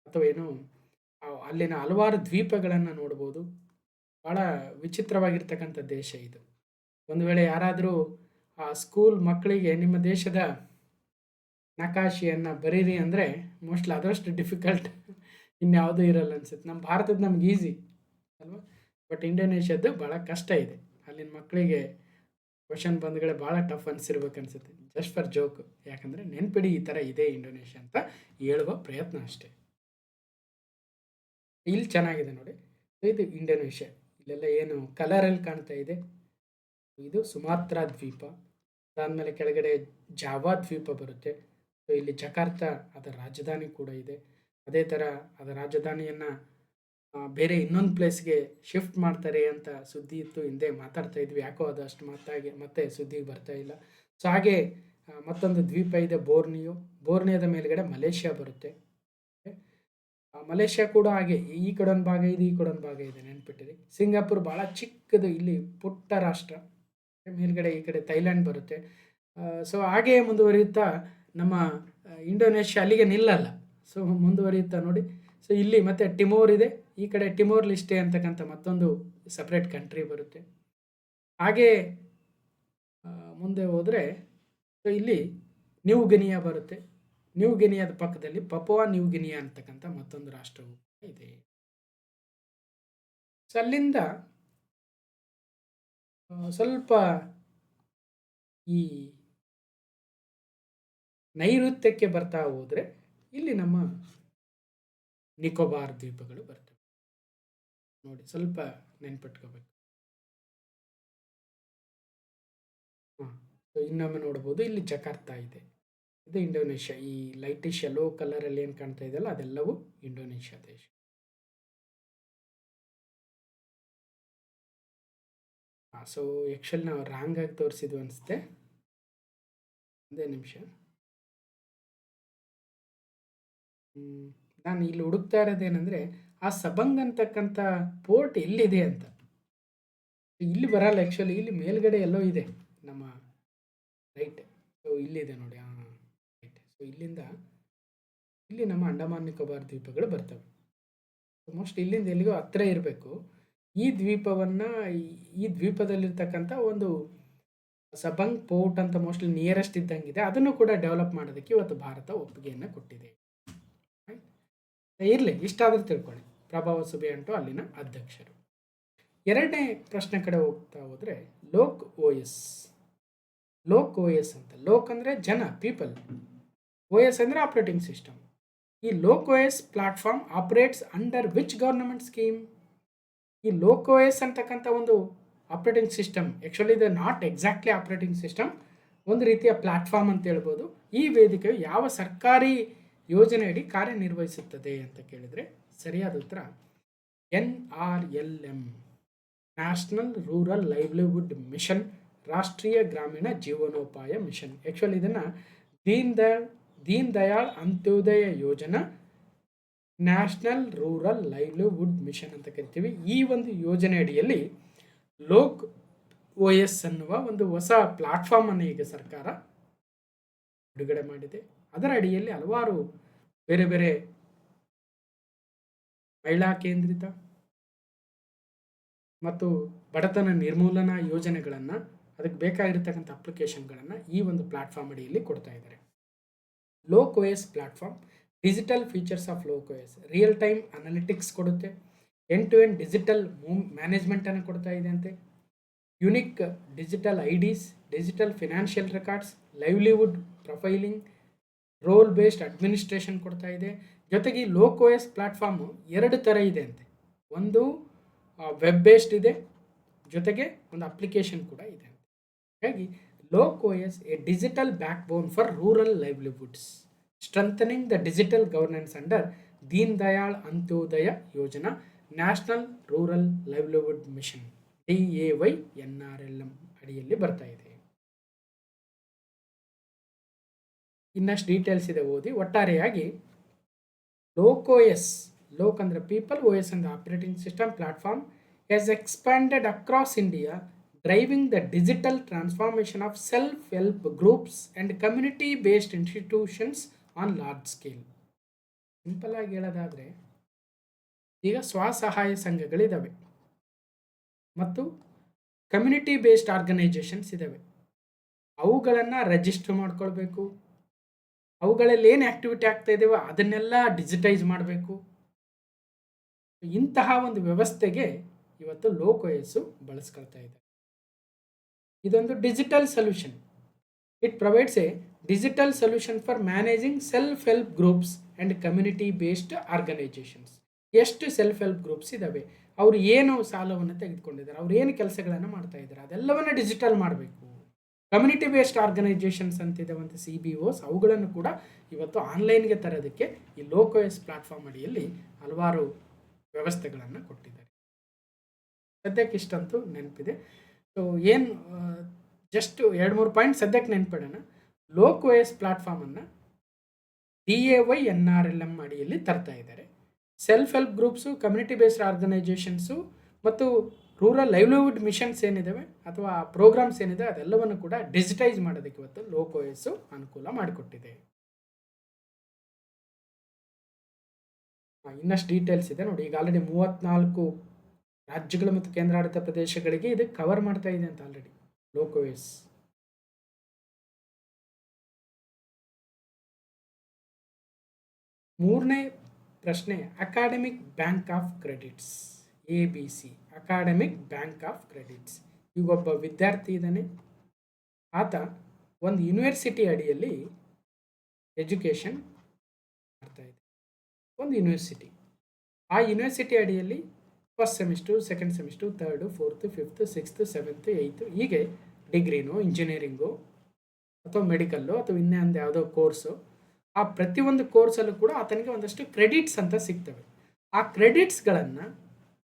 ಅಥವಾ ಏನು ಅಲ್ಲಿನ ಹಲವಾರು ದ್ವೀಪಗಳನ್ನು ನೋಡ್ಬೋದು. ಭಾಳ ವಿಚಿತ್ರವಾಗಿರ್ತಕ್ಕಂಥ ದೇಶ ಇದು. ಒಂದು ವೇಳೆ ಯಾರಾದರೂ ಆ ಸ್ಕೂಲ್ ಮಕ್ಕಳಿಗೆ ನಿಮ್ಮ ದೇಶದ ನಕಾಶೆಯನ್ನು ಬರೀರಿ ಅಂದರೆ ಮೋಸ್ಟ್ಲಿ ಅದರಷ್ಟು ಡಿಫಿಕಲ್ಟ್ ಇನ್ಯಾವುದೂ ಇರಲ್ಲ ಅನ್ಸುತ್ತೆ. ನಮ್ಮ ಭಾರತದ ನಮ್ಗೆ ಈಸಿ ಅಲ್ವಾ, ಬಟ್ ಇಂಡೋನೇಷ್ಯಾದ್ದು ಭಾಳ ಕಷ್ಟ ಇದೆ. ಅಲ್ಲಿನ ಮಕ್ಕಳಿಗೆ ಕ್ವಶನ್ ಬಂದ್ಗಳೇ ಭಾಳ ಟಫ್ ಅನಿಸಿರ್ಬೇಕು ಅನಿಸುತ್ತೆ. ಜಸ್ಟ್ ಫಾರ್ ಜೋಕ್, ಯಾಕಂದರೆ ನೆನ್ಪಿಡಿ ಈ ಥರ ಇದೆ ಇಂಡೋನೇಷ್ಯಾ ಅಂತ ಹೇಳುವ ಪ್ರಯತ್ನ ಅಷ್ಟೇ. ಇಲ್ಲಿ ಚೆನ್ನಾಗಿದೆ ನೋಡಿ, ಇದು ಇಂಡೋನೇಷ್ಯಾ. ಇಲ್ಲೆಲ್ಲ ಏನು ಕಲರಲ್ಲಿ ಕಾಣ್ತಾ ಇದೆ ಇದು ಸುಮಾತ್ರಾ ದ್ವೀಪ. ಅದಾದಮೇಲೆ ಕೆಳಗಡೆ ಜಾವಾ ದ್ವೀಪ ಬರುತ್ತೆ. ಸೊ ಇಲ್ಲಿ ಜಕಾರ್ತಾ ಅದರ ರಾಜಧಾನಿ ಕೂಡ ಇದೆ. ಅದೇ ಥರ ಅದರ ರಾಜಧಾನಿಯನ್ನು ಬೇರೆ ಇನ್ನೊಂದು ಪ್ಲೇಸ್ಗೆ ಶಿಫ್ಟ್ ಮಾಡ್ತಾರೆ ಅಂತ ಸುದ್ದಿ ಇತ್ತು, ಹಿಂದೆ ಮಾತಾಡ್ತಾ ಇದ್ವಿ. ಯಾಕೋ ಅದು ಅಷ್ಟು ಮತ್ತೆ ಸುದ್ದಿಗೆ ಬರ್ತಾ ಇಲ್ಲ. ಸೊ ಹಾಗೆ ಮತ್ತೊಂದು ದ್ವೀಪ ಇದೆ ಬೋರ್ನಿಯೋದ ಮೇಲ್ಗಡೆ ಮಲೇಷ್ಯಾ ಬರುತ್ತೆ. ಮಲೇಷ್ಯಾ ಕೂಡ ಹಾಗೆ ಈ ಕಡೆ ಒಂದು ಭಾಗ ಇದೆ, ಈ ಕಡೆ ಒಂದು ಭಾಗ ಇದೆ, ನೆನ್ಪಿಟ್ಟಿರಿ. ಸಿಂಗಾಪುರ್ ಭಾಳ ಚಿಕ್ಕದು, ಇಲ್ಲಿ ಪುಟ್ಟ ರಾಷ್ಟ್ರ. ಮೇಲ್ಗಡೆ ಈ ಕಡೆ ಥೈಲ್ಯಾಂಡ್ ಬರುತ್ತೆ. ಸೊ ಹಾಗೆ ಮುಂದುವರಿಯುತ್ತಾ ನಮ್ಮ ಇಂಡೋನೇಷ್ಯಾ ಅಲ್ಲಿಗೆ ನಿಲ್ಲಲ್ಲ. ಸೊ ಮುಂದುವರಿಯುತ್ತಾ ನೋಡಿ. ಸೊ ಇಲ್ಲಿ ಮತ್ತೆ ಟಿಮೋರ್ ಇದೆ, ಈ ಕಡೆ ಟಿಮೋರ್ ಲಿಸ್ಟೆ ಅಂತಕ್ಕಂಥ ಮತ್ತೊಂದು ಸಪ್ರೇಟ್ ಕಂಟ್ರಿ ಬರುತ್ತೆ. ಹಾಗೆ ಮುಂದೆ ಹೋದರೆ ಸೊ ಇಲ್ಲಿ ನ್ಯೂ ಗಿನಿಯಾ ಬರುತ್ತೆ. ನ್ಯೂ ಗಿನಿಯಾದ ಪಕ್ಕದಲ್ಲಿ ಪಪುವಾ ನ್ಯೂ ಗಿನಿಯಾ ಅಂತಕ್ಕಂಥ ಮತ್ತೊಂದು ರಾಷ್ಟ್ರವೂ ಇದೆ. ಸೊ ಅಲ್ಲಿಂದ ಸ್ವಲ್ಪ ಈ ನೈಋತ್ಯಕ್ಕೆ ಬರ್ತಾ ಹೋದರೆ ಇಲ್ಲಿ ನಮ್ಮ ನಿಕೋಬಾರ್ ದ್ವೀಪಗಳು ಬರ್ತವೆ ನೋಡಿ, ಸ್ವಲ್ಪ ನೆನ್ಪಿಟ್ಕೋಬೇಕು. ಇನ್ನೊಮ್ಮೆ ನೋಡ್ಬೋದು, ಇಲ್ಲಿ ಜಕಾರ್ತಾ ಇದೆ, ಇದು ಇಂಡೋನೇಷ್ಯಾ. ಈ ಲೈಟಿಶ್ ಯೆಲ್ಲೋ ಕಲರಲ್ಲಿ ಏನು ಕಾಣ್ತಾ ಇದೆಯಲ್ಲ ಅದೆಲ್ಲವೂ ಇಂಡೋನೇಷ್ಯಾ ದೇಶ. ಸೊ ಆ್ಯಕ್ಚುಲಿ ನಾವು ರಾಂಗ್ ಆಗಿ ತೋರಿಸಿದ್ವಿ ಅನಿಸುತ್ತೆ. ಒಂದೇ ನಿಮಿಷ, ನಾನು ಇಲ್ಲಿ ಹುಡುಕ್ತಾ ಇರೋದೇನೆಂದರೆ ಆ ಸಬಂಗ್ ಅಂತಕ್ಕಂಥ ಪೋರ್ಟ್ ಎಲ್ಲಿದೆ ಅಂತ. ಇಲ್ಲಿ ಬರಲ್ಲ ಆ್ಯಕ್ಚುಲಿ, ಇಲ್ಲಿ ಮೇಲ್ಗಡೆ ಎಲ್ಲೋ ಇದೆ ನಮ್ಮ ರೈಟ್. ಸೊ ಇಲ್ಲಿದೆ ನೋಡಿ, ರೈಟ್. ಸೊ ಇಲ್ಲಿಂದ ಇಲ್ಲಿ ನಮ್ಮ ಅಂಡಮಾನ್ ನಿಕೋಬಾರ್ ದ್ವೀಪಗಳು ಬರ್ತವೆ. ಮೋಸ್ಟ್ ಇಲ್ಲಿಂದ ಎಲ್ಲಿಗೋ ಹತ್ತಿರ ಇರಬೇಕು. ಈ ದ್ವೀಪದಲ್ಲಿರ್ತಕ್ಕಂಥ ಒಂದು ಸಬಂಗ್ ಪೋರ್ಟ್ ಅಂತ ಮೋಸ್ಟ್ಲಿ ನಿಯರೆಸ್ಟ್ ಇದ್ದಂಗಿದೆ. ಅದನ್ನು ಕೂಡ ಡೆವಲಪ್ ಮಾಡೋದಕ್ಕೆ ಇವತ್ತು ಭಾರತ ಒಪ್ಪಿಗೆಯನ್ನು ಕೊಟ್ಟಿದೆ. ಇರಲಿ, ಇಷ್ಟಾದರೂ ತಿಳ್ಕೊಳ್ಳಿ. ಪ್ರಭಾವ ಸುಬಿಯಾಂಟೋ ಅಲ್ಲಿನ ಅಧ್ಯಕ್ಷರು. ಎರಡನೇ ಪ್ರಶ್ನೆ ಕಡೆ ಹೋಗ್ತಾ ಹೋದರೆ ಲೋಕ್ ಓ ಎಸ್ ಅಂತ. ಲೋಕ್ ಅಂದರೆ ಜನ, ಪೀಪಲ್. ಓ ಎಸ್ ಅಂದರೆ ಆಪ್ರೇಟಿಂಗ್ ಸಿಸ್ಟಮ್. ಈ Lok O S platform operates under which government scheme? ಈ ಲೋಕ್ ಓ ಎಸ್ ಅಂತಕ್ಕಂಥ ಒಂದು ಆಪ್ರೇಟಿಂಗ್ ಸಿಸ್ಟಮ್, ಆ್ಯಕ್ಚುಲಿ ಇದು ನಾಟ್ ಎಕ್ಸಾಕ್ಟ್ಲಿ ಆಪ್ರೇಟಿಂಗ್ ಸಿಸ್ಟಮ್, ಒಂದು ರೀತಿಯ ಪ್ಲಾಟ್ಫಾರ್ಮ್ ಅಂತ ಹೇಳ್ಬೋದು. ಈ ವೇದಿಕೆಯು ಯಾವ ಸರ್ಕಾರಿ ಯೋಜನೆಯಡಿ ಕಾರ್ಯನಿರ್ವಹಿಸುತ್ತದೆ ಅಂತ ಕೇಳಿದರೆ ಸರಿಯಾದ ಉತ್ತರ NRLM, national rural livelihood mission, ರಾಷ್ಟ್ರೀಯ ಗ್ರಾಮೀಣ ಜೀವನೋಪಾಯ ಮಿಷನ್. ಆ್ಯಕ್ಚುಲಿ ಇದನ್ನು Deen Dayal Antyodaya Yojana national rural livelihood mission ಅಂತ ಕರಿತೀವಿ. ಈ ಒಂದು ಯೋಜನೆ ಅಡಿಯಲ್ಲಿ ಲೋಕ್ ಓ ಎಸ್ ಅನ್ನುವ ಒಂದು ಹೊಸ ಪ್ಲಾಟ್ಫಾರ್ಮನ್ನು ಈಗ ಸರ್ಕಾರ ಬಿಡುಗಡೆ ಮಾಡಿದೆ. ಅದರ ಅಡಿಯಲ್ಲಿ ಹಲವಾರು ಬೇರೆ ಬೇರೆ ಮಹಿಳಾ ಕೇಂದ್ರಿತ ಮತ್ತು ಬಡತನ ನಿರ್ಮೂಲನಾ ಯೋಜನೆಗಳನ್ನು, ಅದಕ್ಕೆ ಬೇಕಾಗಿರ್ತಕ್ಕಂಥ ಅಪ್ಲಿಕೇಶನ್ಗಳನ್ನು ಈ ಒಂದು ಪ್ಲಾಟ್ಫಾರ್ಮ್ ಅಡಿಯಲ್ಲಿ ಕೊಡ್ತಾ ಇದ್ದಾರೆ. Lok O S platform digital features of Lok O S, real time analytics ಕೊಡುತ್ತೆ, ಎಂಡ್ ಟು ಎಂಡ್ ಡಿಜಿಟಲ್ ಮ್ಯಾನೇಜ್ಮೆಂಟನ್ನು ಕೊಡ್ತಾ ಇದೆ ಅಂತೆ, unique digital IDs, digital financial records, livelihood profiling, role based administration ಕೊಡ್ತಾ ಇದೆ. ಜೊತೆಗೆ ಈ ಲೋಕ್ ಓ ಎಸ್ ಪ್ಲಾಟ್ಫಾರ್ಮು ಎರಡು ಥರ ಇದೆ ಅಂತೆ. ಒಂದು ವೆಬ್ ಬೇಸ್ಡ್ ಇದೆ, ಜೊತೆಗೆ ಒಂದು ಅಪ್ಲಿಕೇಶನ್ ಕೂಡ ಇದೆ. ಹಾಗಾಗಿ Lok O S a digital back for rural livelihoods, strengthening the digital governance under Deen Dayal Antyodaya Yojana, national rural livelihood mission DAYNRLM ಅಡಿಯಲ್ಲಿ ಬರ್ತಾ ಇದೆ. ಇನ್ನಷ್ಟು ಡೀಟೇಲ್ಸ್ ಇದೆ, ಓದಿ. ಒಟ್ಟಾರೆಯಾಗಿ ಲೋಕ್ ಒ ಎಸ್, ಲೋಕ್ ಅಂದರೆ ಪೀಪಲ್, ಒ ಎಸ್ ಅಂದರೆ operating system platform, has expanded across India, driving the digital transformation of self-help groups and community-based institutions on large scale. Simple ಆಗಿ ಹೇಳೋದಾದರೆ, ಈಗ ಸ್ವಸಹಾಯ ಸಂಘಗಳಿದ್ದಾವೆ ಮತ್ತು ಕಮ್ಯುನಿಟಿ ಬೇಸ್ಡ್ ಆರ್ಗನೈಜೇಷನ್ಸ್ ಇದ್ದಾವೆ. ಅವುಗಳನ್ನು ರಿಜಿಸ್ಟರ್ ಮಾಡ್ಕೊಳ್ಬೇಕು, ಅವುಗಳಲ್ಲಿ ಏನು ಆ್ಯಕ್ಟಿವಿಟಿ ಆಗ್ತಾ ಇದೆಯೋ ಅದನ್ನೆಲ್ಲ ಡಿಜಿಟೈಸ್ ಮಾಡಬೇಕು. ಇಂತಹ ಒಂದು ವ್ಯವಸ್ಥೆಗೆ ಇವತ್ತು ಲೋಕ್ ಒ ಎಸ್ ಬಳಸ್ಕೊಳ್ತಾ ಇದೆ. ಇದೊಂದು digital solution. It provides A digital solution for managing self help groups and community based organisations. ಎಷ್ಟು ಸೆಲ್ಫ್ ಹೆಲ್ಪ್ ಗ್ರೂಪ್ಸ್ ಇದ್ದಾವೆ, ಅವರು ಏನು ಸಾಲವನ್ನು ತೆಗೆದುಕೊಂಡಿದ್ದಾರೆ, ಅವ್ರು ಏನು ಕೆಲಸಗಳನ್ನು ಮಾಡ್ತಾ ಇದ್ದಾರೆ, ಅದೆಲ್ಲವನ್ನು ಡಿಜಿಟಲ್ ಮಾಡಬೇಕು. ಕಮ್ಯುನಿಟಿ ಬೇಸ್ಡ್ ಆರ್ಗನೈಜೇಷನ್ಸ್ ಅಂತಿದ್ದಾವಂತೆ CBOs, ಅವುಗಳನ್ನು ಕೂಡ ಇವತ್ತು ಆನ್ಲೈನ್ಗೆ ತರೋದಕ್ಕೆ ಈ ಲೋಕ್ ಒ ಎಸ್ ಪ್ಲಾಟ್ಫಾರ್ಮ್ ಅಡಿಯಲ್ಲಿ ಹಲವಾರು ವ್ಯವಸ್ಥೆಗಳನ್ನು ಕೊಟ್ಟಿದ್ದಾರೆ. ಸದ್ಯಕ್ಕೆ ಇಷ್ಟಂತೂ ನೆನಪಿದೆ. ಸೊ ಏನು ಜಸ್ಟ್ 2-3 ಪಾಯಿಂಟ್ ಸದ್ಯಕ್ಕೆ ನೆನಪಿಡೋಣ. ಲೋಕ್ ಒ ಎಸ್ ಪ್ಲಾಟ್ಫಾರ್ಮನ್ನು DAYNRLM ಅಡಿಯಲ್ಲಿ ತರ್ತಾ ಇದ್ದಾರೆ. Self help groups, community based organisations ಮತ್ತು ರೂರಲ್ ಲೈವ್ಲಿಹುಡ್ ಮಿಷನ್ಸ್ ಏನಿದ್ದಾವೆ ಅಥವಾ ಪ್ರೋಗ್ರಾಮ್ಸ್ ಏನಿದೆ ಅದೆಲ್ಲವನ್ನು ಕೂಡ ಡಿಜಿಟೈಸ್ ಮಾಡೋದಕ್ಕೆ ಇವತ್ತು ಲೋಕ್ ಒ ಎಸ್ ಅನುಕೂಲ ಮಾಡಿಕೊಟ್ಟಿದೆ. ಇನ್ನಷ್ಟು ಡೀಟೇಲ್ಸ್ ಇದೆ ನೋಡಿ. ಈಗ ಆಲ್ರೆಡಿ 34 ರಾಜ್ಯಗಳು ಮತ್ತು ಕೇಂದ್ರಾಡಳಿತ ಪ್ರದೇಶಗಳಿಗೆ ಇದು ಕವರ್ ಮಾಡ್ತಾ ಇದೆ ಅಂತ ಆಲ್ರೆಡಿ ಲೋಕ್ ಒ ಎಸ್. ಮೂರನೇ ಪ್ರಶ್ನೆ, academic bank of credits, ABC, academic bank of credits. ಈಗೊಬ್ಬ ವಿದ್ಯಾರ್ಥಿ ಇದ್ದಾನೆ, ಆತ ಒಂದು ಯೂನಿವರ್ಸಿಟಿ ಅಡಿಯಲ್ಲಿ ಎಜುಕೇಷನ್ ಮಾಡ್ತಾ ಇದೆ. ಒಂದು ಯೂನಿವರ್ಸಿಟಿ, ಆ ಯೂನಿವರ್ಸಿಟಿ ಅಡಿಯಲ್ಲಿ first semester, second semester, 3rd, 4th, 5th, 6th, 7th, 8th ಹೀಗೆ ಡಿಗ್ರಿನೋ, ಇಂಜಿನಿಯರಿಂಗು ಅಥವಾ ಮೆಡಿಕಲ್ಲು ಅಥವಾ ಇನ್ನೊಂದು ಯಾವುದೋ ಕೋರ್ಸು, ಆ ಪ್ರತಿಯೊಂದು ಕೋರ್ಸಲ್ಲೂ ಕೂಡ ಆತನಿಗೆ ಒಂದಷ್ಟು ಕ್ರೆಡಿಟ್ಸ್ ಅಂತ ಸಿಗ್ತವೆ. ಆ ಕ್ರೆಡಿಟ್ಸ್ಗಳನ್ನು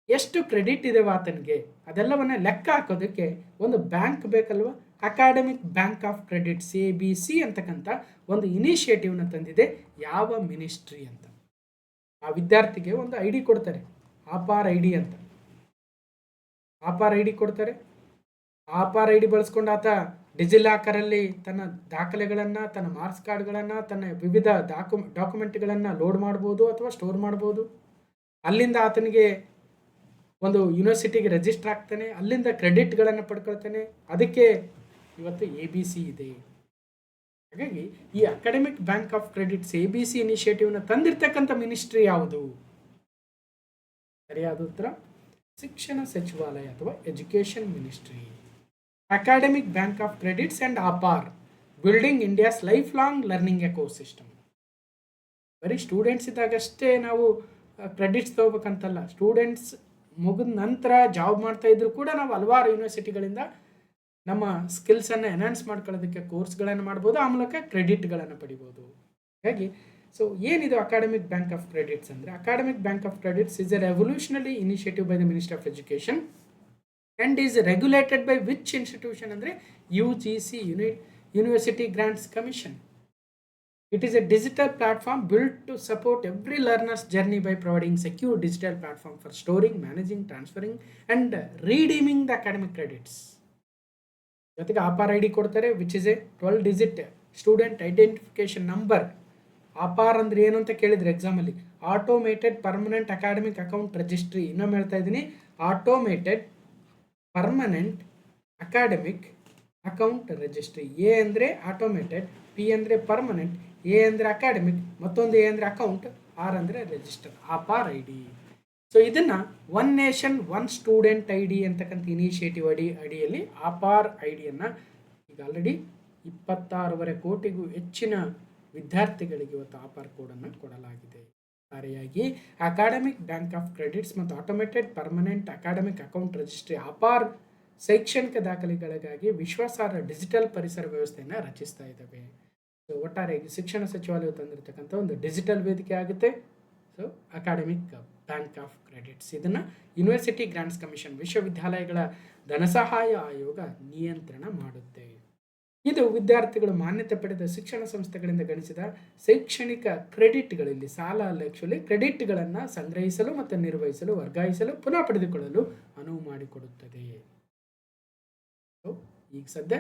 ಎಷ್ಟು ಕ್ರೆಡಿಟ್ ಇದಾವೆ ಆತನಿಗೆ ಅದೆಲ್ಲವನ್ನ ಲೆಕ್ಕ ಹಾಕೋದಕ್ಕೆ ಒಂದು ಬ್ಯಾಂಕ್ ಬೇಕಲ್ವ. Academic bank of credits ABC ಅಂತಕ್ಕಂಥ ಒಂದು ಇನಿಷಿಯೇಟಿವ್ನ ತಂದಿದೆ ಯಾವ ಮಿನಿಸ್ಟ್ರಿ ಅಂತ. ಆ ವಿದ್ಯಾರ್ಥಿಗೆ ಒಂದು ID ಕೊಡ್ತಾರೆ, ಆಪಾರ್ ID ಅಂತ. ಆಪಾರ್ ID ಕೊಡ್ತಾರೆ. ಆಪಾರ್ ID ಬಳಸ್ಕೊಂಡು ಆತ ಡಿಜಿಲಾಕರಲ್ಲಿ ತನ್ನ ದಾಖಲೆಗಳನ್ನು, ತನ್ನ ಮಾರ್ಕ್ಸ್ ಕಾರ್ಡ್ಗಳನ್ನು, ತನ್ನ ವಿವಿಧ ಡಾಕ್ಯುಮೆಂಟ್ಗಳನ್ನು ಲೋಡ್ ಮಾಡ್ಬೋದು ಅಥವಾ ಸ್ಟೋರ್ ಮಾಡ್ಬೋದು. ಅಲ್ಲಿಂದ ಆತನಿಗೆ ಒಂದು ಯೂನಿವರ್ಸಿಟಿಗೆ ರಿಜಿಸ್ಟರ್ ಆಗ್ತಾನೆ, ಅಲ್ಲಿಂದ ಕ್ರೆಡಿಟ್ಗಳನ್ನು ಪಡ್ಕೊಳ್ತಾನೆ. ಅದಕ್ಕೆ ಇವತ್ತು ABC ಇದೆ. ಹಾಗಾಗಿ ಈ academic bank of credits ABC ಇನಿಷಿಯೇಟಿವ್ನ ತಂದಿರ್ತಕ್ಕಂಥ ಮಿನಿಸ್ಟ್ರಿ ಯಾವುದು? ಸರಿಯಾದ ಉತ್ತರ ಶಿಕ್ಷಣ ಸಚಿವಾಲಯ ಅಥವಾ education ministry. Academic bank of credits and APAR, building India's life long learning ecosystem. ಬರೀ ಸ್ಟೂಡೆಂಟ್ಸ್ ಇದ್ದಾಗಷ್ಟೇ ನಾವು ಕ್ರೆಡಿಟ್ಸ್ ತೊಗೋಬೇಕಂತಲ್ಲ, ಸ್ಟೂಡೆಂಟ್ಸ್ ಮುಗಿದ ನಂತರ ಜಾಬ್ ಮಾಡ್ತಾ ಇದ್ರು ಕೂಡ ನಾವು ಹಲವಾರು ಯೂನಿವರ್ಸಿಟಿಗಳಿಂದ ನಮ್ಮ ಸ್ಕಿಲ್ಸನ್ನು ಎನ್ಹಾನ್ಸ್ ಮಾಡ್ಕೊಳ್ಳೋದಕ್ಕೆ ಕೋರ್ಸ್ಗಳನ್ನು ಮಾಡ್ಬೋದು, ಆ ಮೂಲಕ ಕ್ರೆಡಿಟ್ಗಳನ್ನು ಪಡಿಬೋದು. ಹಾಗಾಗಿ ಸೊ ಏನಿದು ಅಕಾಡೆಮಿಕ್ ಬ್ಯಾಂಕ್ ಆಫ್ ಕ್ರೆಡಿಟ್ಸ್ ಅಂದರೆ, academic bank of credits is A revolutionary initiative by the ministry of education and is regulated by which institution ಅಂದರೆ UGC, university grants commission. It is a digital platform built to support every learner's journey by providing secure digital platform for storing, managing, transferring and redeeming the academic credits. ಜೊತೆಗೆ APAR ID ಕೊಡ್ತಾರೆ, which is a 12-digit student identification number. APAR ಅಂದರೆ ಏನು ಅಂತ ಕೇಳಿದ್ರೆ ಎಕ್ಸಾಮಲ್ಲಿ, automated permanent academic account registry. ಇನ್ನೊಮ್ಮೆ ಹೇಳ್ತಾ ಇದ್ದೀನಿ, automated permanent academic account registry. A ಅಂದರೆ ಆಟೋಮೇಟೆಡ್, P ಅಂದರೆ ಪರ್ಮನೆಂಟ್, A ಅಂದರೆ ಅಕಾಡೆಮಿಕ್, ಮತ್ತೊಂದು A ಅಂದರೆ ಅಕೌಂಟ್, R ಅಂದರೆ ರಿಜಿಸ್ಟರ್. APAR ID. ಸೊ ಇದನ್ನು one nation one student ID ಅಂತಕ್ಕಂಥ ಇನಿಷಿಯೇಟಿವ್ ಅಡಿಯಲ್ಲಿ APAR IDಯನ್ನು ಈಗ ಆಲ್ರೆಡಿ 26.5 ಕೋಟಿಗೂ ಹೆಚ್ಚಿನ ವಿದ್ಯಾರ್ಥಿಗಳಿಗೆ ಇವತ್ತು APAR ಕೋಡನ್ನು ಕೊಡಲಾಗಿದೆ. ಸಾರಿಯಾಗಿ ಅಕಾಡೆಮಿಕ್ ಬ್ಯಾಂಕ್ ಆಫ್ ಕ್ರೆಡಿಟ್ಸ್ ಮತ್ತು automated permanent academic account registry APAR ಶೈಕ್ಷಣಿಕ ದಾಖಲೆಗಳಿಗಾಗಿ ವಿಶ್ವಾಸಾರ್ಹ ಡಿಜಿಟಲ್ ಪರಿಸರ ವ್ಯವಸ್ಥೆಯನ್ನು ರಚಿಸ್ತಾ ಇದ್ದಾವೆ. ಸೊ ಒಟ್ಟಾರೆ ಶಿಕ್ಷಣ ಸಚಿವಾಲಯ ತಂದಿರತಕ್ಕಂಥ ಒಂದು ಡಿಜಿಟಲ್ ವೇದಿಕೆ ಆಗುತ್ತೆ. So academic bank of credits ಇದನ್ನು ಯೂನಿವರ್ಸಿಟಿ ಗ್ರಾಂಟ್ಸ್ ಕಮಿಷನ್ ವಿಶ್ವವಿದ್ಯಾಲಯಗಳ ಧನಸಹಾಯ ಆಯೋಗ ನಿಯಂತ್ರಣ ಮಾಡುತ್ತೆ. ಇದು ವಿದ್ಯಾರ್ಥಿಗಳು ಮಾನ್ಯತೆ ಪಡೆದ ಶಿಕ್ಷಣ ಸಂಸ್ಥೆಗಳಿಂದ ಗಳಿಸಿದ ಶೈಕ್ಷಣಿಕ ಕ್ರೆಡಿಟ್ಗಳಲ್ಲಿ ಸಾಲ ಅಲ್ಲ, ಆ್ಯಕ್ಚುಲಿ ಕ್ರೆಡಿಟ್ಗಳನ್ನು ಸಂಗ್ರಹಿಸಲು ಮತ್ತು ನಿರ್ವಹಿಸಲು, ವರ್ಗಾಯಿಸಲು, ಪುನಃ ಪಡೆದುಕೊಳ್ಳಲು ಅನುವು ಮಾಡಿಕೊಡುತ್ತದೆ. ಸೊ ಈಗ ಸದ್ಯ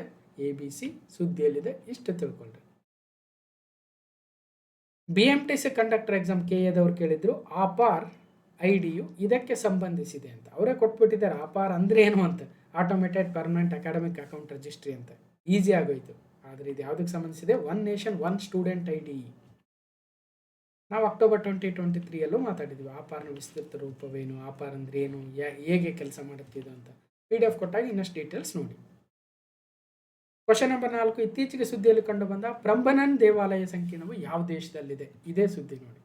ABC ಸುದ್ದಿಯಲ್ಲಿದೆ, ಇಷ್ಟು ತಿಳ್ಕೊಳ್ರಿ. BMTC ಕಂಡಕ್ಟರ್ ಎಕ್ಸಾಮ್ KA ಕೇಳಿದ್ರು ಆಪಾರ್ IDU ಇದಕ್ಕೆ ಸಂಬಂಧಿಸಿದೆ ಅಂತ ಅವರೇ ಕೊಟ್ಬಿಟ್ಟಿದ್ದಾರೆ. ಆಪಾರ್ ಅಂದ್ರೆ ಏನು ಅಂತ, automated permanent academic account registry ಅಂತ. ಈಸಿ ಆಗೋಯ್ತು. ಆದರೆ ಇದು ಯಾವುದಕ್ಕೆ ಸಂಬಂಧಿಸಿದೆ? One nation one student ID. ನಾವು ಅಕ್ಟೋಬರ್ 2023 ಮಾತಾಡಿದ್ವಿ. ಆಪಾರ್ನ ವಿಸ್ತೃತ ರೂಪವೇನು, ಆಪಾರ್ ಅಂದ್ರೆ ಏನು, ಹೇಗೆ ಕೆಲಸ ಮಾಡುತ್ತಿದ್ದು ಅಂತ PDF ಕೊಟ್ಟಾಗ ಇನ್ನಷ್ಟು ಡೀಟೇಲ್ಸ್ ನೋಡಿ. ಕ್ವಶನ್ ನಂಬರ್ 4, ಇತ್ತೀಚೆಗೆ ಸುದ್ದಿಯಲ್ಲಿ ಕಂಡುಬಂದ ಪ್ರಂಬನನ್ ದೇವಾಲಯ ಸಂಕೀರ್ಣವು ಯಾವ ದೇಶದಲ್ಲಿದೆ? ಇದೇ ಸುದ್ದಿ ನೋಡಿ.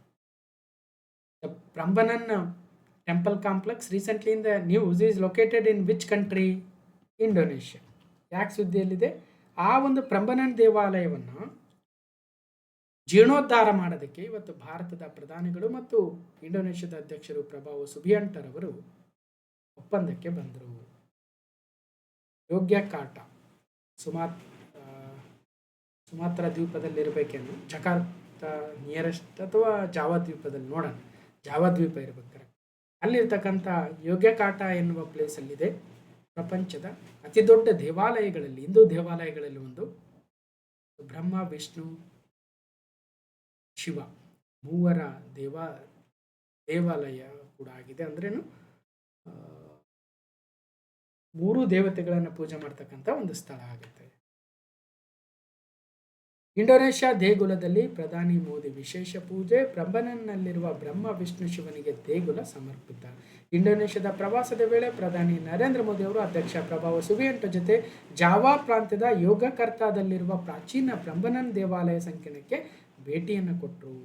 Prambanan temple complex recently in the news is located in which country? Indonesia. ಯಾಕೆ ಸುದ್ದಿಯಲ್ಲಿದೆ? ಆ ಒಂದು ಪ್ರಂಬನನ್ ದೇವಾಲಯವನ್ನು ಜೀರ್ಣೋದ್ಧಾರ ಮಾಡೋದಕ್ಕೆ ಇವತ್ತು ಭಾರತದ ಪ್ರಧಾನಿಗಳು ಮತ್ತು ಇಂಡೋನೇಷ್ಯಾದ ಅಧ್ಯಕ್ಷರು ಪ್ರಭಾವೋ ಸುಬಿಯಾಂಟೋರವರು ಒಪ್ಪಂದಕ್ಕೆ ಬಂದರು. ಯೋಗ್ಯಕಾರ್ಟಾ ಸುಮಾತ್ರ ದ್ವೀಪದಲ್ಲಿರಬೇಕೇನು, ಜಕಾರ್ತಾ ನಿಯರೆಸ್ಟ್ ಅಥವಾ ಜಾವಾ ದ್ವೀಪದಲ್ಲಿ, ನೋಡೋಣ ಜಾವಾ ದ್ವೀಪ ಇರಬೇಕಾರೆ ಅಲ್ಲಿರ್ತಕ್ಕಂಥ ಯೋಗ್ಯಕಾರ್ಟಾ ಎನ್ನುವ ಪ್ಲೇಸಲ್ಲಿದೆ. ಪ್ರಪಂಚದ ಅತಿ ದೊಡ್ಡ ದೇವಾಲಯಗಳಲ್ಲಿ, ಹಿಂದೂ ದೇವಾಲಯಗಳಲ್ಲಿ ಒಂದು. ಬ್ರಹ್ಮ, ವಿಷ್ಣು, ಶಿವ ಮೂವರ ದೇವಾಲಯ ಕೂಡ ಆಗಿದೆ. ಅಂದ್ರೇನು, 3 ದೇವತೆಗಳನ್ನು ಪೂಜೆ ಮಾಡ್ತಕ್ಕಂಥ ಒಂದು ಸ್ಥಳ ಆಗುತ್ತೆ. ಇಂಡೋನೇಷ್ಯಾ ದೇಗುಲದಲ್ಲಿ ಪ್ರಧಾನಿ ಮೋದಿ ವಿಶೇಷ ಪೂಜೆ. ಪ್ರಂಬನನ್ನಲ್ಲಿರುವ ಬ್ರಹ್ಮ, ವಿಷ್ಣು, ಶಿವನಿಗೆ ದೇಗುಲ ಸಮರ್ಪಿತ. ಇಂಡೋನೇಷ್ಯಾದ ಪ್ರವಾಸದ ವೇಳೆ ಪ್ರಧಾನಿ ನರೇಂದ್ರ ಮೋದಿ ಅವರು ಅಧ್ಯಕ್ಷ ಪ್ರಭಾವೋ ಸುಬಿಯಾಂಟೋ ಜೊತೆ ಜಾವಾ ಪ್ರಾಂತ್ಯದ ಯೋಗಕರ್ತಾದಲ್ಲಿರುವ ಪ್ರಾಚೀನ ಪ್ರಂಬನನ್ ದೇವಾಲಯ ಸಂಕೀರ್ಣಕ್ಕೆ ಭೇಟಿಯನ್ನು ಕೊಟ್ಟರು.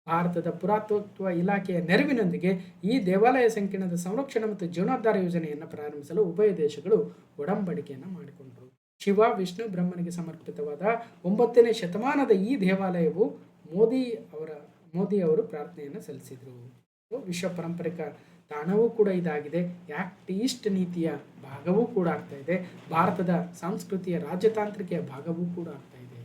ಭಾರತದ ಪುರಾತತ್ವ ಇಲಾಖೆಯ ನೆರವಿನೊಂದಿಗೆ ಈ ದೇವಾಲಯ ಸಂಕೀರ್ಣದ ಸಂರಕ್ಷಣೆ ಮತ್ತು ಜೀರ್ಣೋದ್ಧಾರ ಯೋಜನೆಯನ್ನು ಪ್ರಾರಂಭಿಸಲು ಉಭಯ ದೇಶಗಳು ಒಡಂಬಡಿಕೆಯನ್ನು ಮಾಡಿಕೊಂಡರು. ಶಿವ, ವಿಷ್ಣು, ಬ್ರಹ್ಮನಿಗೆ ಸಮರ್ಪಿತವಾದ 9ನೇ ಶತಮಾನದ ಈ ದೇವಾಲಯವು ಮೋದಿ ಅವರು ಪ್ರಾರ್ಥನೆಯನ್ನು ಸಲ್ಲಿಸಿದರು. ವಿಶ್ವ ಪಾರಂಪರಿಕ ತಾಣವೂ ಕೂಡ ಇದಾಗಿದೆ. ಆಕ್ಟ್ ಈಸ್ಟ್ ನೀತಿಯ ಭಾಗವೂ ಕೂಡ ಆಗ್ತಾ ಇದೆ. ಭಾರತದ ಸಂಸ್ಕೃತಿಯ ರಾಜತಾಂತ್ರಿಕೆಯ ಭಾಗವೂ ಕೂಡ ಆಗ್ತಾ ಇದೆ.